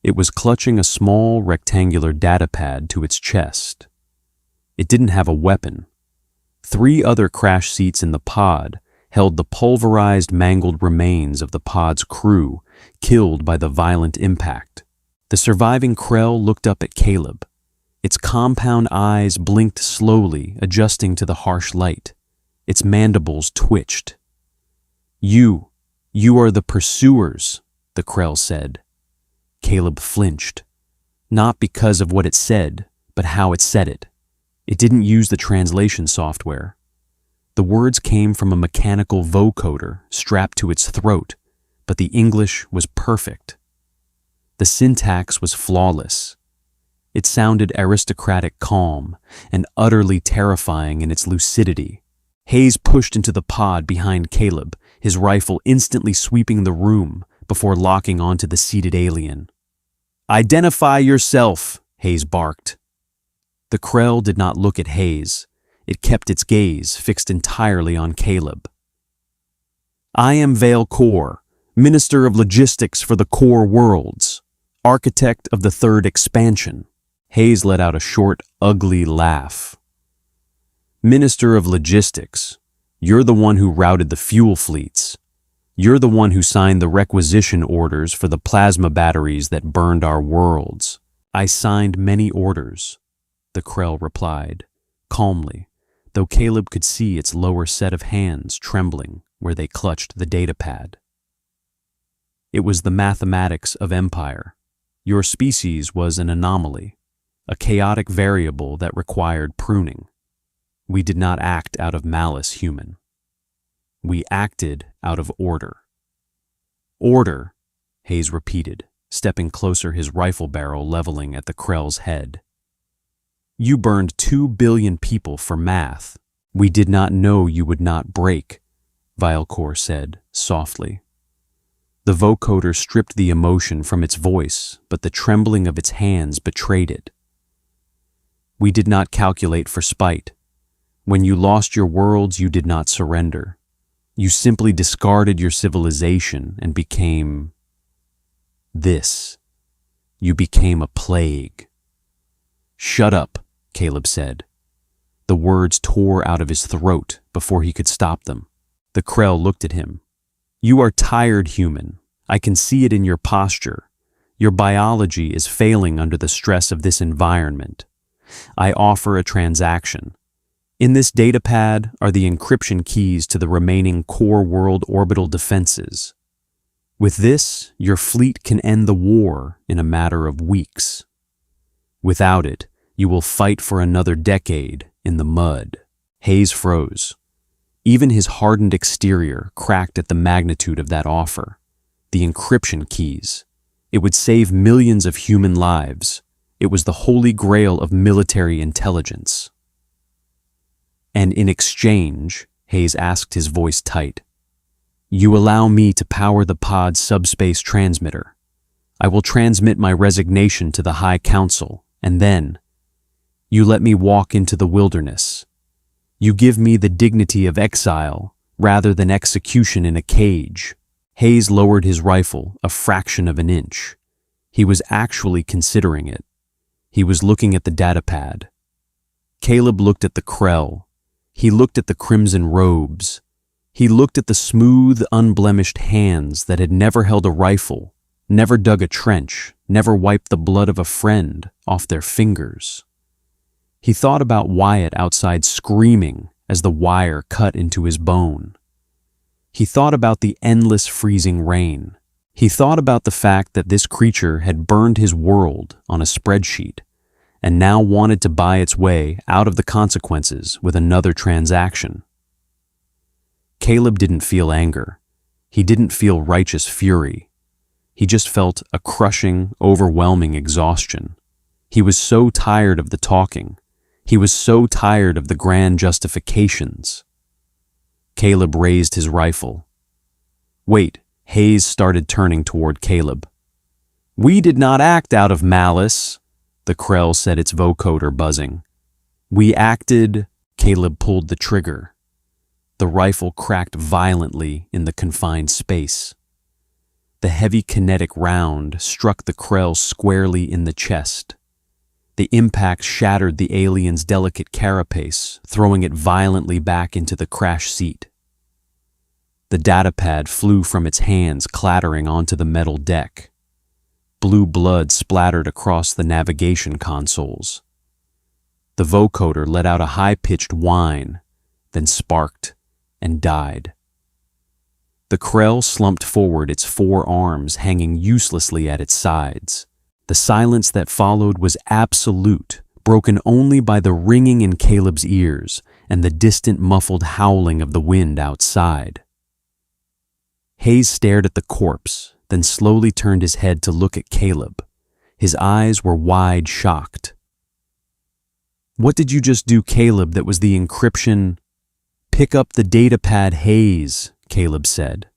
It was clutching a small, rectangular datapad to its chest. It didn't have a weapon. 3 other crash seats in the pod held the pulverized, mangled remains of the pod's crew, killed by the violent impact. The surviving Krell looked up at Caleb. Its compound eyes blinked slowly, adjusting to the harsh light. Its mandibles twitched. You are the pursuers," the Krell said. Caleb flinched, not because of what it said, but how it said it. It didn't use the translation software. The words came from a mechanical vocoder strapped to its throat, but the English was perfect. The syntax was flawless. It sounded aristocratic calm and utterly terrifying in its lucidity. Hayes pushed into the pod behind Caleb, his rifle instantly sweeping the room before locking onto the seated alien. "Identify yourself," Hayes barked. The Krell did not look at Hayes. It kept its gaze fixed entirely on Caleb. "I am Vale Core, Minister of Logistics for the Core Worlds, Architect of the Third Expansion." Hayes let out a short, ugly laugh. "Minister of Logistics, you're the one who routed the fuel fleets. You're the one who signed the requisition orders for the plasma batteries that burned our worlds." "I signed many orders," the Krell replied, calmly, though Caleb could see its lower set of hands trembling where they clutched the datapad. "It was the mathematics of empire. Your species was an anomaly, a chaotic variable that required pruning. We did not act out of malice, human. We acted out of order." "Order," Hayes repeated, stepping closer, his rifle barrel leveling at the Krell's head. "You burned 2 billion people for math. We did not know you would not break," Vilecore said, softly. The vocoder stripped the emotion from its voice, but the trembling of its hands betrayed it. "We did not calculate for spite. When you lost your worlds, you did not surrender. You simply discarded your civilization and became this. You became a plague." "Shut up," Caleb said. The words tore out of his throat before he could stop them. The Krell looked at him. "You are tired, human. I can see it in your posture. Your biology is failing under the stress of this environment. I offer a transaction. In this datapad are the encryption keys to the remaining core world orbital defenses. With this, your fleet can end the war in a matter of weeks. Without it, you will fight for another decade in the mud." Hayes froze. Even his hardened exterior cracked at the magnitude of that offer. The encryption keys. It would save millions of human lives. It was the holy grail of military intelligence. "And in exchange," Hayes asked, his voice tight, "you allow me to power the pod's subspace transmitter. I will transmit my resignation to the High Council, and then you let me walk into the wilderness. You give me the dignity of exile rather than execution in a cage." Hayes lowered his rifle a fraction of an inch. He was actually considering it. He was looking at the datapad. Caleb looked at the Krell. He looked at the crimson robes. He looked at the smooth, unblemished hands that had never held a rifle, never dug a trench, never wiped the blood of a friend off their fingers. He thought about Wyatt outside screaming as the wire cut into his bone. He thought about the endless freezing rain. He thought about the fact that this creature had burned his world on a spreadsheet and now wanted to buy its way out of the consequences with another transaction. Caleb didn't feel anger. He didn't feel righteous fury. He just felt a crushing, overwhelming exhaustion. He was so tired of the talking. He was so tired of the grand justifications. Caleb raised his rifle. Wait, Hayes started turning toward Caleb. "We did not act out of malice," the Krell said, its vocoder buzzing. "We acted—" Caleb pulled the trigger. The rifle cracked violently in the confined space. The heavy kinetic round struck the Krell squarely in the chest. The impact shattered the alien's delicate carapace, throwing it violently back into the crash seat. The datapad flew from its hands, clattering onto the metal deck. Blue blood splattered across the navigation consoles. The vocoder let out a high-pitched whine, then sparked and died. The Krell slumped forward, its four arms hanging uselessly at its sides. The silence that followed was absolute, broken only by the ringing in Caleb's ears and the distant muffled howling of the wind outside. Hayes stared at the corpse, then slowly turned his head to look at Caleb. His eyes were wide, shocked. "What did you just do, Caleb, that was the encryption?" "Pick up the datapad, Hayes," Caleb said.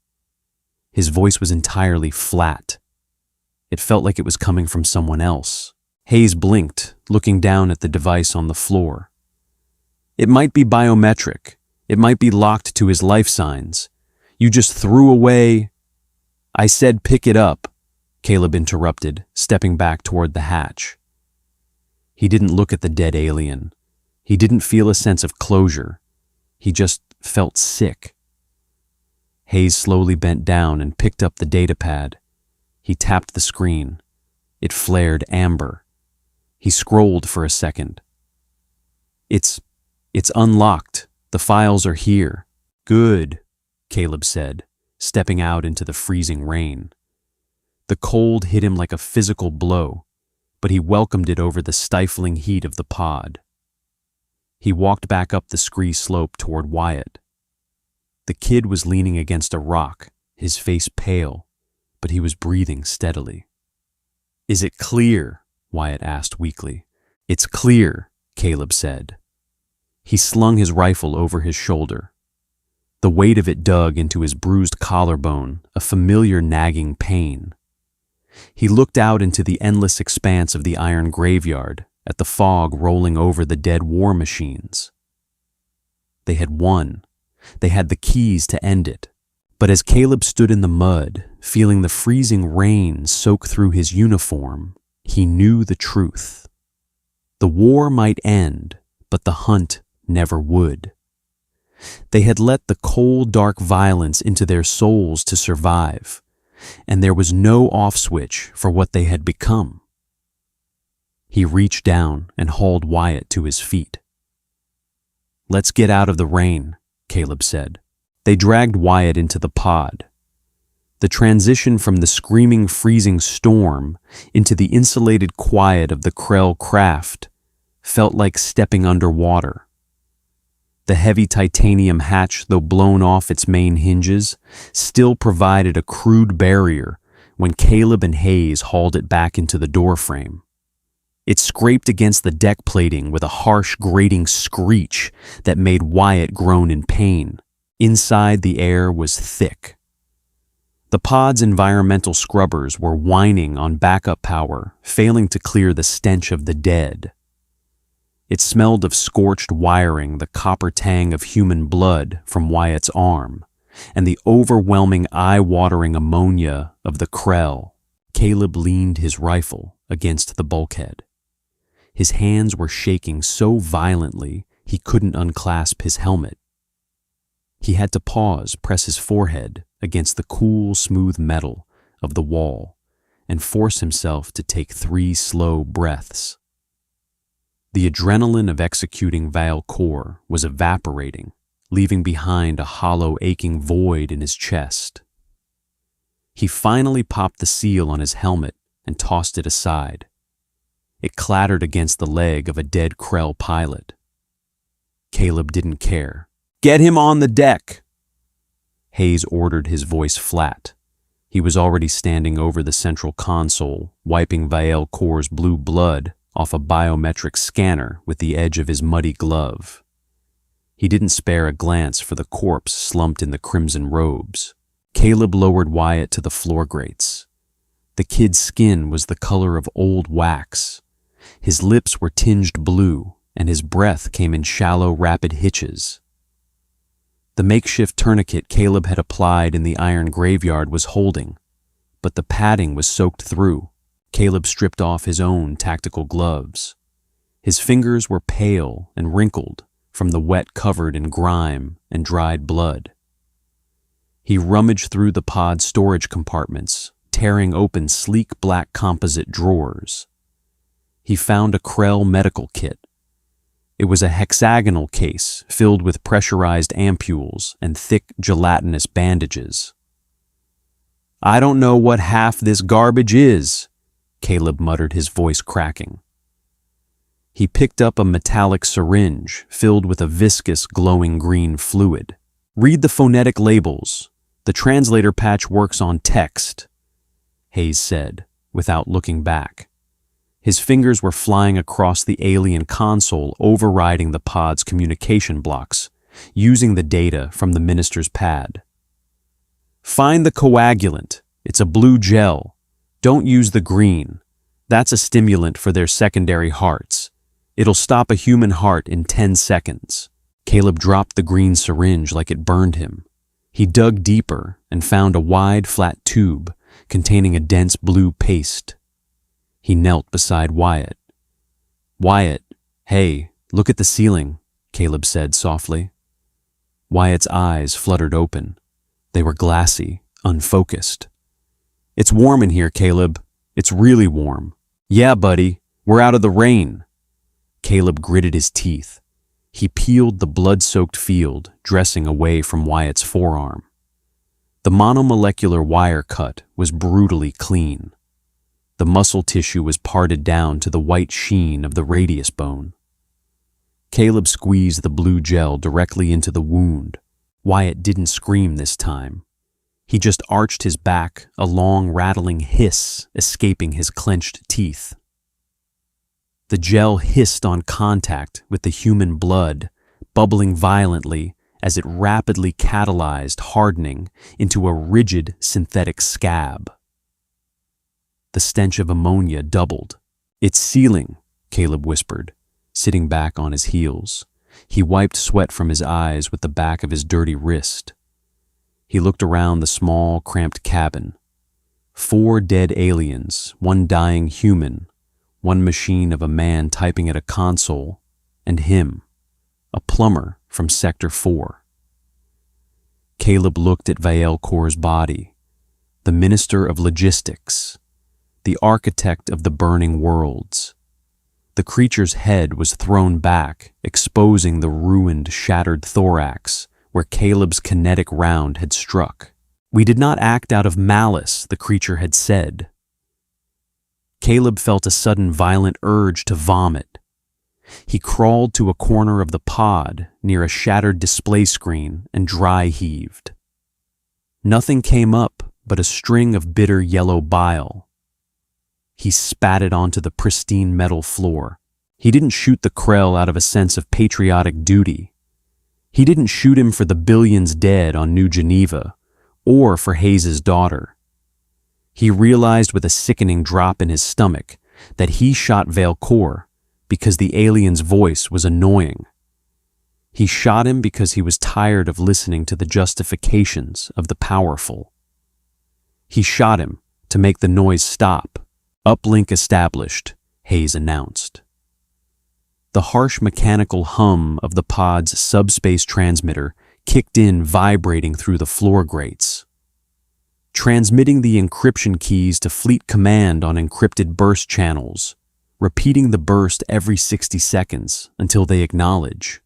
His voice was entirely flat. It felt like it was coming from someone else. Hayes blinked, looking down at the device on the floor. "It might be biometric. It might be locked to his life signs. You just threw away—" "I said pick it up," Caleb interrupted, stepping back toward the hatch. He didn't look at the dead alien. He didn't feel a sense of closure. He just felt sick. Hayes slowly bent down and picked up the datapad. He tapped the screen. It flared amber. He scrolled for a second. It's unlocked. The files are here." "Good," Caleb said, stepping out into the freezing rain. The cold hit him like a physical blow, but he welcomed it over the stifling heat of the pod. He walked back up the scree slope toward Wyatt. The kid was leaning against a rock, his face pale, but he was breathing steadily. "Is it clear?" Wyatt asked weakly. "It's clear," Caleb said. He slung his rifle over his shoulder. The weight of it dug into his bruised collarbone, a familiar nagging pain. He looked out into the endless expanse of the iron graveyard, at the fog rolling over the dead war machines. They had won. They had the keys to end it. But as Caleb stood in the mud, feeling the freezing rain soak through his uniform, he knew the truth. The war might end, but the hunt never would. They had let the cold, dark violence into their souls to survive, and there was no off switch for what they had become. He reached down and hauled Wyatt to his feet. "Let's get out of the rain," Caleb said. They dragged Wyatt into the pod. The transition from the screaming, freezing storm into the insulated quiet of the Krell craft felt like stepping underwater. The heavy titanium hatch, though blown off its main hinges, still provided a crude barrier when Caleb and Hayes hauled it back into the doorframe. It scraped against the deck plating with a harsh, grating screech that made Wyatt groan in pain. Inside, the air was thick. The pod's environmental scrubbers were whining on backup power, failing to clear the stench of the dead. It smelled of scorched wiring, the copper tang of human blood from Wyatt's arm, and the overwhelming, eye-watering ammonia of the Krell. Caleb leaned his rifle against the bulkhead. His hands were shaking so violently he couldn't unclasp his helmet. He had to pause, press his forehead against the cool, smooth metal of the wall, and force himself to take 3 slow breaths. The adrenaline of executing Vale Core was evaporating, leaving behind a hollow, aching void in his chest. He finally popped the seal on his helmet and tossed it aside. It clattered against the leg of a dead Krell pilot. Caleb didn't care. "Get him on the deck!" Hayes ordered, his voice flat. He was already standing over the central console, wiping Vale Core's blue blood off a biometric scanner with the edge of his muddy glove. He didn't spare a glance for the corpse slumped in the crimson robes. Caleb lowered Wyatt to the floor grates. The kid's skin was the color of old wax. His lips were tinged blue, and his breath came in shallow, rapid hitches. The makeshift tourniquet Caleb had applied in the iron graveyard was holding, but the padding was soaked through. Caleb stripped off his own tactical gloves. His fingers were pale and wrinkled from the wet covered in grime and dried blood. He rummaged through the pod's storage compartments, tearing open sleek black composite drawers. He found a Krell medical kit. It was a hexagonal case filled with pressurized ampules and thick gelatinous bandages. "I don't know what half this garbage is," Caleb muttered, his voice cracking. He picked up a metallic syringe filled with a viscous, glowing green fluid. "Read the phonetic labels. The translator patch works on text," Hayes said, without looking back. His fingers were flying across the alien console, overriding the pod's communication blocks, using the data from the minister's pad. "Find the coagulant. It's a blue gel. Don't use the green. That's a stimulant for their secondary hearts. It'll stop a human heart in 10 seconds. Caleb dropped the green syringe like it burned him. He dug deeper and found a wide, flat tube containing a dense blue paste. He knelt beside Wyatt. "Wyatt, hey, look at the ceiling," Caleb said softly. Wyatt's eyes fluttered open. They were glassy, unfocused. "It's warm in here, Caleb. It's really warm." "Yeah, buddy, we're out of the rain." Caleb gritted his teeth. He peeled the blood-soaked field, dressing away from Wyatt's forearm. The monomolecular wire cut was brutally clean. The muscle tissue was parted down to the white sheen of the radius bone. Caleb squeezed the blue gel directly into the wound. Wyatt didn't scream this time. He just arched his back, a long rattling hiss escaping his clenched teeth. The gel hissed on contact with the human blood, bubbling violently as it rapidly catalyzed, hardening into a rigid synthetic scab. The stench of ammonia doubled. "It's sealing," Caleb whispered, sitting back on his heels. He wiped sweat from his eyes with the back of his dirty wrist. He looked around the small, cramped cabin. 4 dead aliens, 1 dying human, 1 machine of a man typing at a console, and him, a plumber from Sector 4. Caleb looked at Vale Core's body, the minister of logistics, the architect of the burning worlds. The creature's head was thrown back, exposing the ruined, shattered thorax where Caleb's kinetic round had struck. "We did not act out of malice," the creature had said. Caleb felt a sudden violent urge to vomit. He crawled to a corner of the pod near a shattered display screen and dry heaved. Nothing came up but a string of bitter yellow bile. He spat it onto the pristine metal floor. He didn't shoot the Krell out of a sense of patriotic duty. He didn't shoot him for the billions dead on New Geneva or for Hayes's daughter. He realized with a sickening drop in his stomach that he shot Vale Core because the alien's voice was annoying. He shot him because he was tired of listening to the justifications of the powerful. He shot him to make the noise stop. "Uplink established," Hayes announced. The harsh mechanical hum of the pod's subspace transmitter kicked in, vibrating through the floor grates. Transmitting the encryption keys to Fleet Command on encrypted burst channels, repeating the burst every 60 seconds until they acknowledge.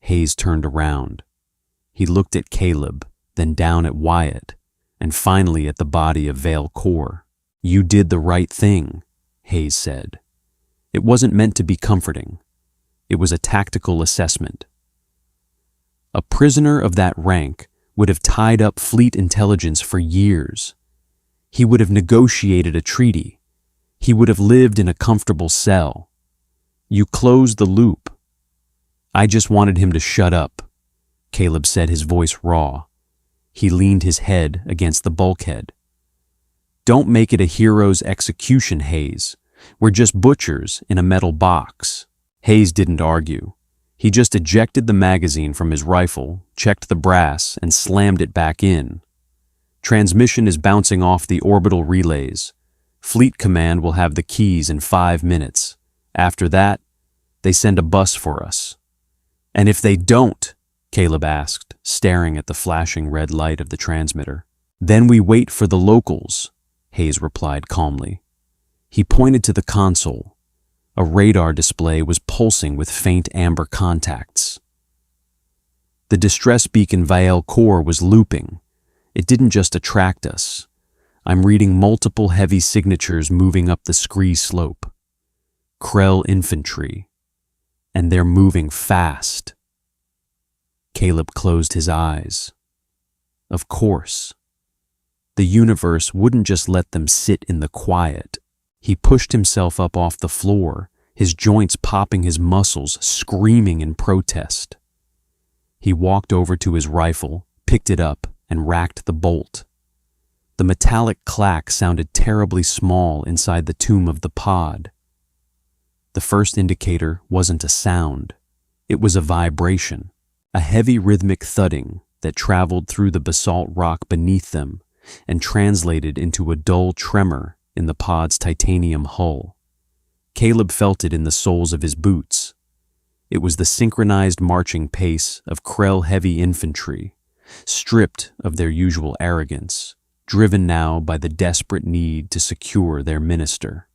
Hayes turned around. He looked at Caleb, then down at Wyatt, and finally at the body of Vale Core. "You did the right thing," Hayes said. It wasn't meant to be comforting. It was a tactical assessment. A prisoner of that rank would have tied up fleet intelligence for years. He would have negotiated a treaty. He would have lived in a comfortable cell. You closed the loop. I just wanted him to shut up, Caleb said, his voice raw. He leaned his head against the bulkhead. Don't make it a hero's execution, Hayes. We're just butchers in a metal box. Hayes didn't argue. He just ejected the magazine from his rifle, checked the brass, and slammed it back in. Transmission is bouncing off the orbital relays. Fleet Command will have the keys in 5 minutes. After that, they send a bus for us. And if they don't, Caleb asked, staring at the flashing red light of the transmitter. Then we wait for the locals, Hayes replied calmly. He pointed to the console. A radar display was pulsing with faint amber contacts. The distress beacon Vale Core was looping. It didn't just attract us. I'm reading multiple heavy signatures moving up the scree slope. Krell infantry. And they're moving fast. Caleb closed his eyes. Of course. The universe wouldn't just let them sit in the quiet. He pushed himself up off the floor, his joints popping, his muscles screaming in protest. He walked over to his rifle, picked it up, and racked the bolt. The metallic clack sounded terribly small inside the tomb of the pod. The first indicator wasn't a sound. It was a vibration, a heavy rhythmic thudding that traveled through the basalt rock beneath them and translated into a dull tremor in the pod's titanium hull. Caleb felt it in the soles of his boots. It was the synchronized marching pace of Krell heavy infantry, stripped of their usual arrogance, driven now by the desperate need to secure their minister.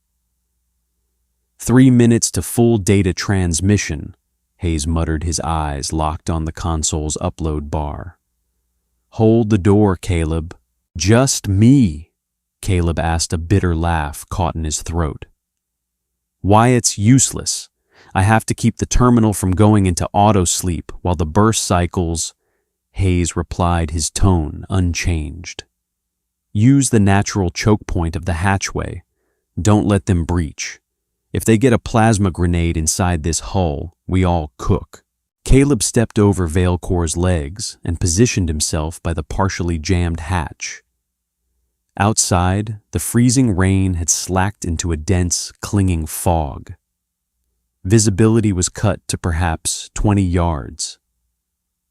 3 minutes to full data transmission, Hayes muttered, his eyes locked on the console's upload bar. Hold the door, Caleb. Just me, Caleb asked, a bitter laugh caught in his throat. Wyatt's useless. I have to keep the terminal from going into auto-sleep while the burst cycles, Hayes replied, his tone unchanged. Use the natural choke point of the hatchway. Don't let them breach. If they get a plasma grenade inside this hull, we all cook. Caleb stepped over Vale Core's legs and positioned himself by the partially jammed hatch. Outside, the freezing rain had slacked into a dense, clinging fog. Visibility was cut to perhaps 20 yards.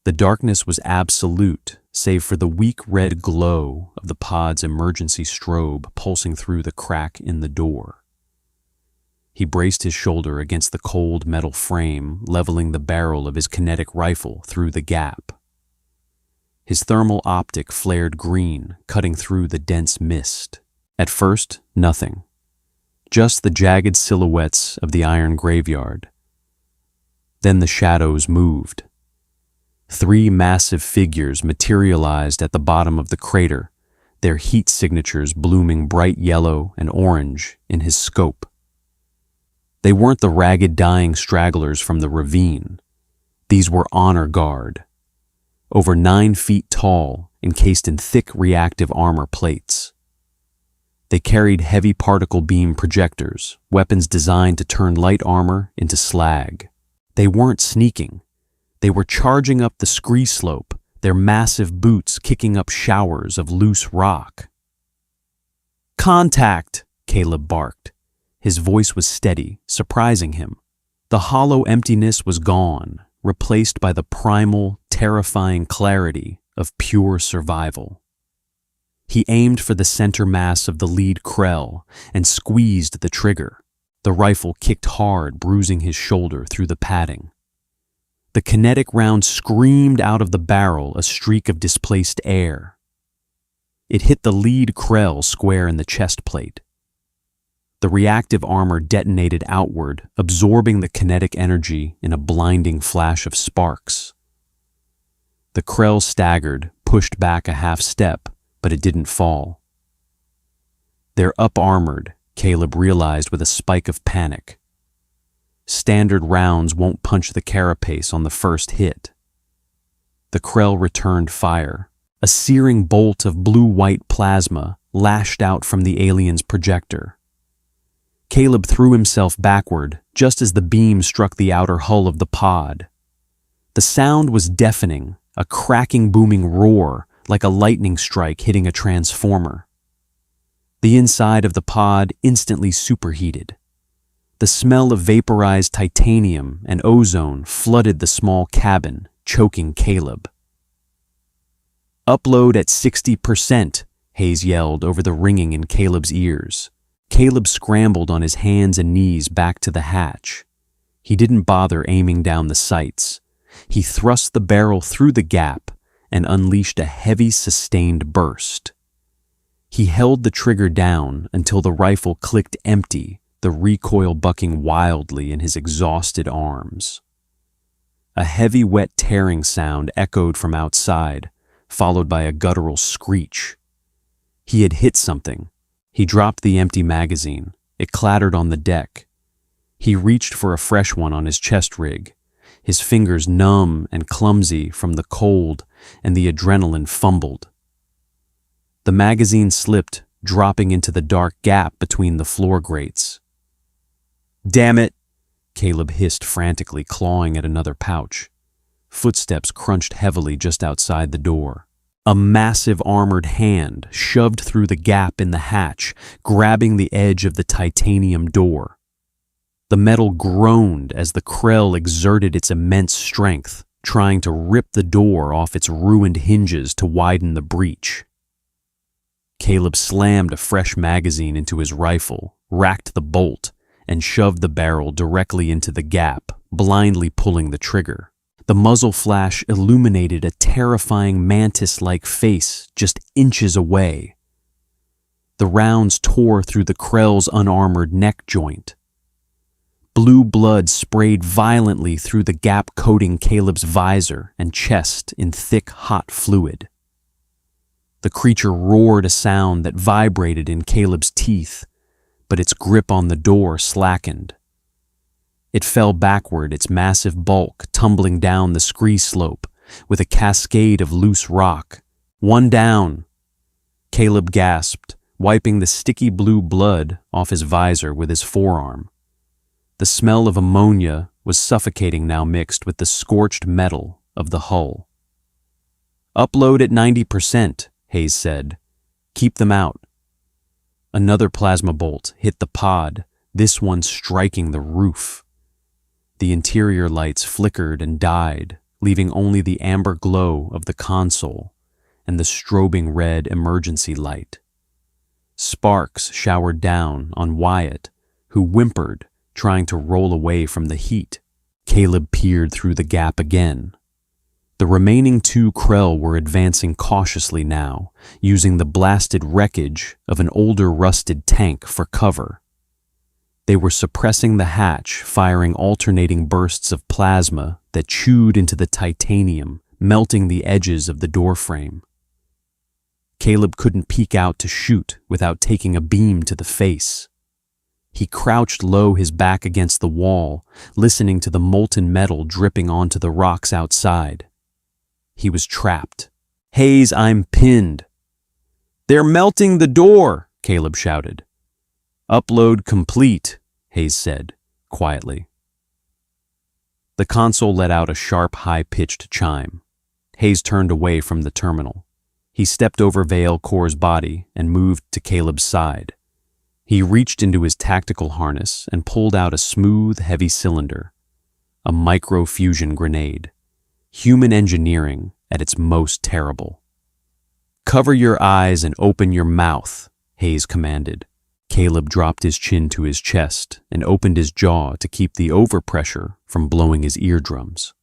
The darkness was absolute, save for the weak red glow of the pod's emergency strobe pulsing through the crack in the door. He braced his shoulder against the cold metal frame, leveling the barrel of his kinetic rifle through the gap. His thermal optic flared green, cutting through the dense mist. At first, nothing. Just the jagged silhouettes of the iron graveyard. Then the shadows moved. 3 massive figures materialized at the bottom of the crater, their heat signatures blooming bright yellow and orange in his scope. They weren't the ragged dying stragglers from the ravine. These were honor guard. Over 9 feet tall, encased in thick reactive armor plates. They carried heavy particle beam projectors, weapons designed to turn light armor into slag. They weren't sneaking. They were charging up the scree slope, their massive boots kicking up showers of loose rock. Contact, Caleb barked. His voice was steady, surprising him. The hollow emptiness was gone, replaced by the primal, terrifying clarity of pure survival. He aimed for the center mass of the lead Krell and squeezed the trigger. The rifle kicked hard, bruising his shoulder through the padding. The kinetic round screamed out of the barrel, a streak of displaced air. It hit the lead Krell square in the chest plate. The reactive armor detonated outward, absorbing the kinetic energy in a blinding flash of sparks. The Krell staggered, pushed back a half step, but it didn't fall. They're up-armored, Caleb realized with a spike of panic. Standard rounds won't punch the carapace on the first hit. The Krell returned fire. A searing bolt of blue-white plasma lashed out from the alien's projector. Caleb threw himself backward just as the beam struck the outer hull of the pod. The sound was deafening, a cracking, booming roar like a lightning strike hitting a transformer. The inside of the pod instantly superheated. The smell of vaporized titanium and ozone flooded the small cabin, choking Caleb. "Upload at 60%, Hayes yelled over the ringing in Caleb's ears. Caleb scrambled on his hands and knees back to the hatch. He didn't bother aiming down the sights. He thrust the barrel through the gap and unleashed a heavy, sustained burst. He held the trigger down until the rifle clicked empty, the recoil bucking wildly in his exhausted arms. A heavy, wet tearing sound echoed from outside, followed by a guttural screech. He had hit something. He dropped the empty magazine. It clattered on the deck. He reached for a fresh one on his chest rig, his fingers numb and clumsy from the cold, and the adrenaline fumbled. The magazine slipped, dropping into the dark gap between the floor grates. "Damn it!" Caleb hissed frantically, clawing at another pouch. Footsteps crunched heavily just outside the door. A massive armored hand shoved through the gap in the hatch, grabbing the edge of the titanium door. The metal groaned as the Krell exerted its immense strength, trying to rip the door off its ruined hinges to widen the breach. Caleb slammed a fresh magazine into his rifle, racked the bolt, and shoved the barrel directly into the gap, blindly pulling the trigger. The muzzle flash illuminated a terrifying mantis-like face just inches away. The rounds tore through the Krell's unarmored neck joint. Blue blood sprayed violently through the gap coating Caleb's visor and chest in thick, hot fluid. The creature roared a sound that vibrated in Caleb's teeth, but its grip on the door slackened. It fell backward, its massive bulk tumbling down the scree slope with a cascade of loose rock. "One down!" Caleb gasped, wiping the sticky blue blood off his visor with his forearm. The smell of ammonia was suffocating now, mixed with the scorched metal of the hull. "Upload at 90%, Hayes said. "Keep them out." Another plasma bolt hit the pod, this one striking the roof. The interior lights flickered and died, leaving only the amber glow of the console and the strobing red emergency light. Sparks showered down on Wyatt, who whimpered, trying to roll away from the heat. Caleb peered through the gap again. The remaining two Krell were advancing cautiously now, using the blasted wreckage of an older rusted tank for cover. They were suppressing the hatch, firing alternating bursts of plasma that chewed into the titanium, melting the edges of the doorframe. Caleb couldn't peek out to shoot without taking a beam to the face. He crouched low, his back against the wall, listening to the molten metal dripping onto the rocks outside. He was trapped. "Hayes, I'm pinned." "They're melting the door," Caleb shouted. "Upload complete," Hayes said, quietly. The console let out a sharp, high-pitched chime. Hayes turned away from the terminal. He stepped over Vale Core's body and moved to Caleb's side. He reached into his tactical harness and pulled out a smooth, heavy cylinder, a micro-fusion grenade. Human engineering at its most terrible. "Cover your eyes and open your mouth," Hayes commanded. Caleb dropped his chin to his chest and opened his jaw to keep the overpressure from blowing his eardrums.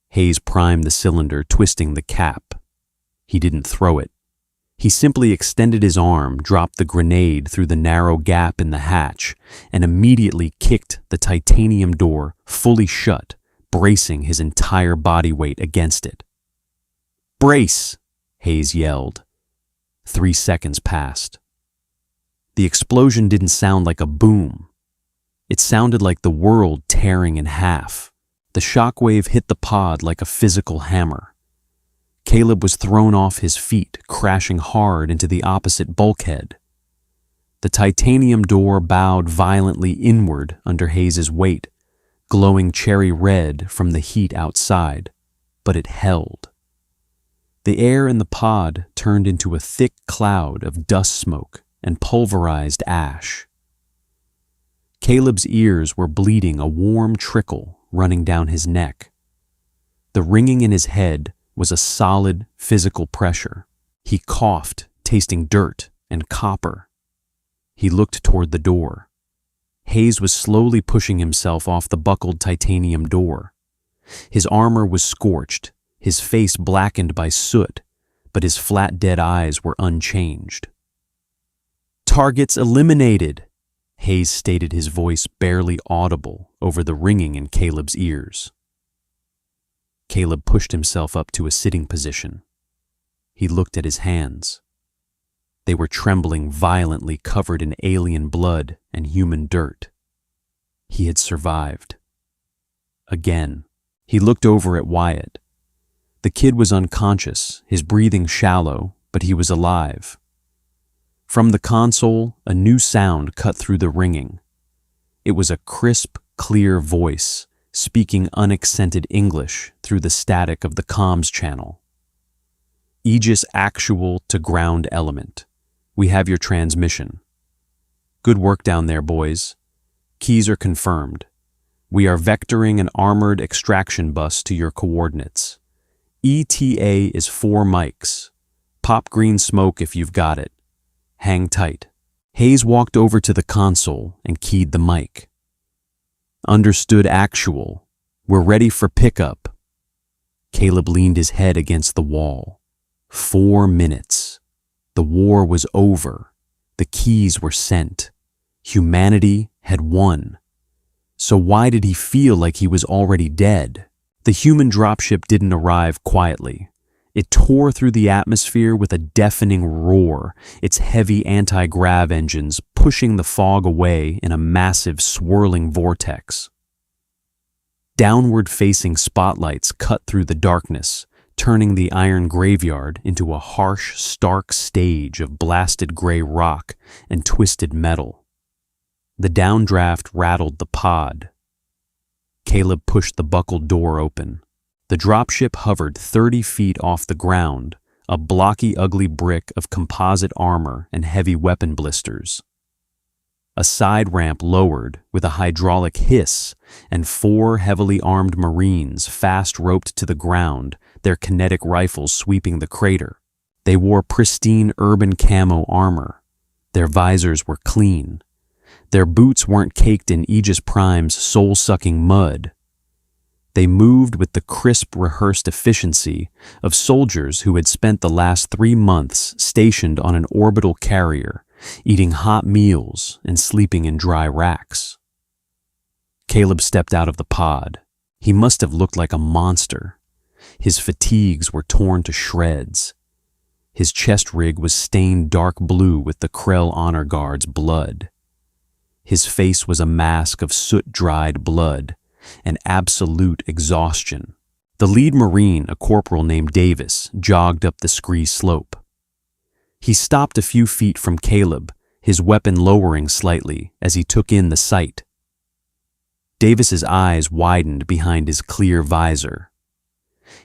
Hayes primed the cylinder, twisting the cap. He didn't throw it. He simply extended his arm, dropped the grenade through the narrow gap in the hatch, and immediately kicked the titanium door fully shut, bracing his entire body weight against it. "Brace!" Hayes yelled. 3 seconds passed. The explosion didn't sound like a boom. It sounded like the world tearing in half. The shockwave hit the pod like a physical hammer. Caleb was thrown off his feet, crashing hard into the opposite bulkhead. The titanium door bowed violently inward under Hayes's weight, glowing cherry red from the heat outside, but it held. The air in the pod turned into a thick cloud of dust smoke and pulverized ash. Caleb's ears were bleeding, a warm trickle running down his neck. The ringing in his head was a solid physical pressure. He coughed, tasting dirt and copper. He looked toward the door. Hayes was slowly pushing himself off the buckled titanium door. His armor was scorched, his face blackened by soot, but his flat dead eyes were unchanged. "Targets eliminated," Hayes stated, his voice barely audible over the ringing in Caleb's ears. Caleb pushed himself up to a sitting position. He looked at his hands. They were trembling violently, covered in alien blood and human dirt. He had survived. Again, he looked over at Wyatt. The kid was unconscious, his breathing shallow, but he was alive. From the console, a new sound cut through the ringing. It was a crisp, clear voice, speaking unaccented English through the static of the comms channel. "Aegis actual to ground element. We have your transmission. Good work down there, boys. Keys are confirmed. We are vectoring an armored extraction bus to your coordinates. ETA is 4 mics. Pop green smoke if you've got it. Hang tight." Hayes walked over to the console and keyed the mic. "Understood actual. We're ready for pickup." Caleb leaned his head against the wall. 4 minutes. The war was over. The keys were sent. Humanity had won. So why did he feel like he was already dead? The human dropship didn't arrive quietly. It tore through the atmosphere with a deafening roar, its heavy anti-grav engines pushing the fog away in a massive swirling vortex. Downward-facing spotlights cut through the darkness, turning the iron graveyard into a harsh, stark stage of blasted gray rock and twisted metal. The downdraft rattled the pod. Caleb pushed the buckled door open. The dropship hovered 30 feet off the ground, a blocky, ugly brick of composite armor and heavy weapon blisters. A side ramp lowered with a hydraulic hiss, and 4 heavily armed Marines fast roped to the ground, their kinetic rifles sweeping the crater. They wore pristine urban camo armor. Their visors were clean. Their boots weren't caked in Aegis Prime's soul-sucking mud. They moved with the crisp, rehearsed efficiency of soldiers who had spent the last 3 months stationed on an orbital carrier, eating hot meals and sleeping in dry racks. Caleb stepped out of the pod. He must have looked like a monster. His fatigues were torn to shreds. His chest rig was stained dark blue with the Krell honor guard's blood. His face was a mask of soot-dried blood and absolute exhaustion. The lead Marine, a corporal named Davis, jogged up the scree slope. He stopped a few feet from Caleb, his weapon lowering slightly as he took in the sight. Davis's eyes widened behind his clear visor.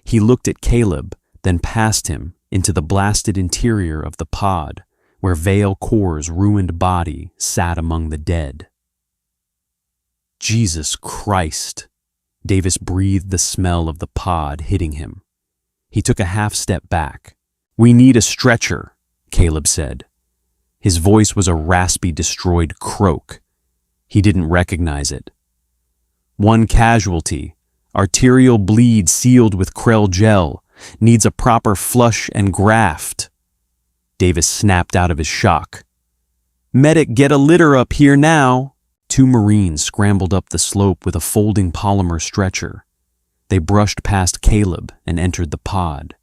He looked at Caleb, then past him into the blasted interior of the pod, where Vale Corps' ruined body sat among the dead. Jesus Christ! Davis breathed the smell of the pod hitting him. He took a half step back. "We need a stretcher," Caleb said. His voice was a raspy, destroyed croak. He didn't recognize it. "1 casualty. Arterial bleed sealed with Krell gel. Needs a proper flush and graft." Davis snapped out of his shock. "Medic, get a litter up here now!" Two Marines scrambled up the slope with a folding polymer stretcher. They brushed past Caleb and entered the pod.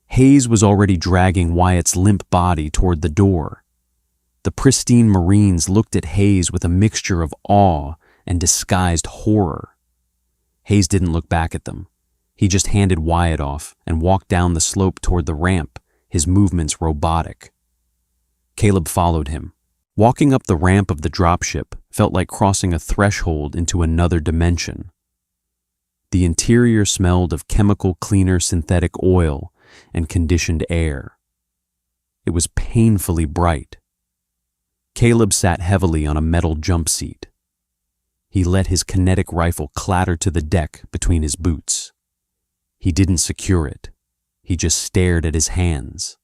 Hayes was already dragging Wyatt's limp body toward the door. The pristine Marines looked at Hayes with a mixture of awe and disguised horror. Hayes didn't look back at them. He just handed Wyatt off and walked down the slope toward the ramp, his movements robotic. Caleb followed him. Walking up the ramp of the dropship felt like crossing a threshold into another dimension. The interior smelled of chemical cleaner synthetic oil and conditioned air. It was painfully bright. Caleb sat heavily on a metal jump seat. He let his kinetic rifle clatter to the deck between his boots. He didn't secure it. He just stared at his hands.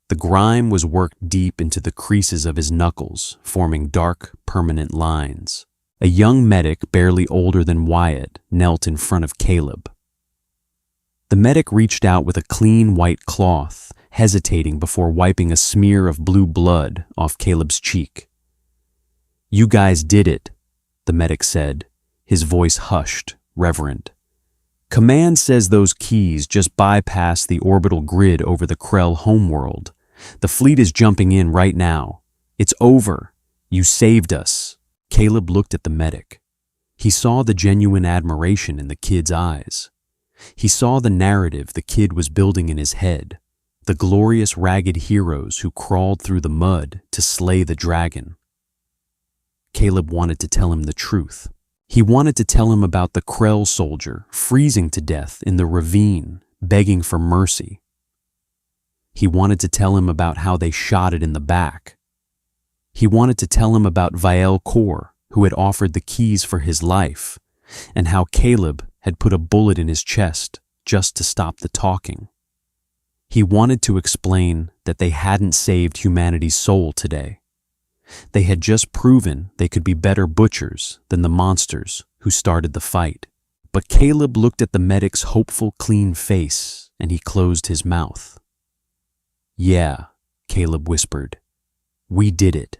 The grime was worked deep into the creases of his knuckles, forming dark, permanent lines. A young medic, barely older than Wyatt, knelt in front of Caleb. The medic reached out with a clean white cloth, hesitating before wiping a smear of blue blood off Caleb's cheek. "You guys did it," the medic said, his voice hushed, reverent. "Command says those keys just bypass the orbital grid over the Krell homeworld. The fleet is jumping in right now. It's over. You saved us." Caleb looked at the medic. He saw the genuine admiration in the kid's eyes. He saw the narrative the kid was building in his head, the glorious ragged heroes who crawled through the mud to slay the dragon. Caleb wanted to tell him the truth. He wanted to tell him about the Krell soldier freezing to death in the ravine, begging for mercy. He wanted to tell him about how they shot it in the back. He wanted to tell him about Vael Kor, who had offered the keys for his life, and how Caleb had put a bullet in his chest just to stop the talking. He wanted to explain that they hadn't saved humanity's soul today. They had just proven they could be better butchers than the monsters who started the fight. But Caleb looked at the medic's hopeful, clean face, and he closed his mouth. "Yeah," Caleb whispered. "We did it."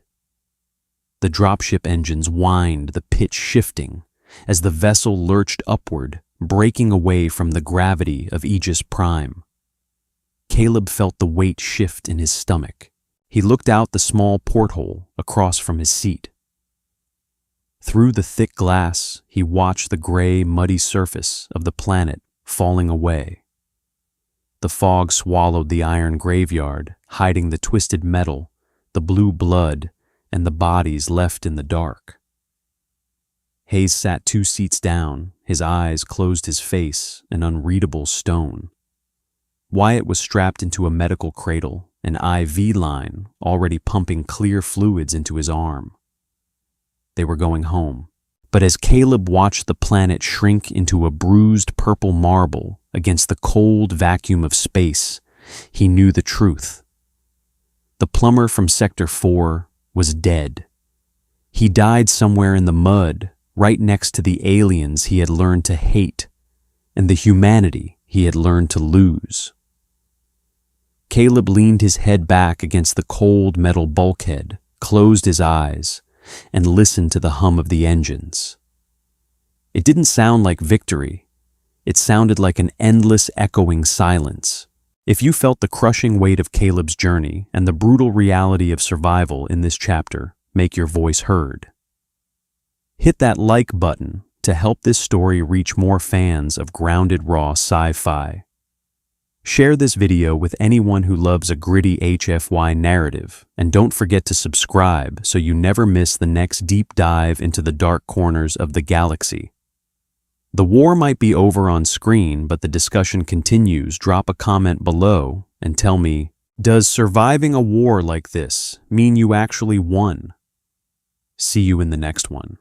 The dropship engines whined, the pitch shifting, as the vessel lurched upward, breaking away from the gravity of Aegis Prime. Caleb felt the weight shift in his stomach. He looked out the small porthole across from his seat. Through the thick glass, he watched the gray, muddy surface of the planet falling away. The fog swallowed the iron graveyard, hiding the twisted metal, the blue blood, and the bodies left in the dark. Hayes sat 2 seats down, his eyes closed his face, an unreadable stone. Wyatt was strapped into a medical cradle, an IV line already pumping clear fluids into his arm. They were going home. But as Caleb watched the planet shrink into a bruised purple marble against the cold vacuum of space, he knew the truth. The plumber from Sector 4 was dead. He died somewhere in the mud, right next to the aliens he had learned to hate, and the humanity he had learned to lose. Caleb leaned his head back against the cold metal bulkhead, closed his eyes, and listened to the hum of the engines. It didn't sound like victory. It sounded like an endless echoing silence. If you felt the crushing weight of Caleb's journey and the brutal reality of survival in this chapter make your voice heard, hit that like button to help this story reach more fans of grounded raw sci-fi. Share this video with anyone who loves a gritty HFY narrative, and don't forget to subscribe so you never miss the next deep dive into the dark corners of the galaxy. The war might be over on screen, but the discussion continues. Drop a comment below and tell me, does surviving a war like this mean you actually won? See you in the next one.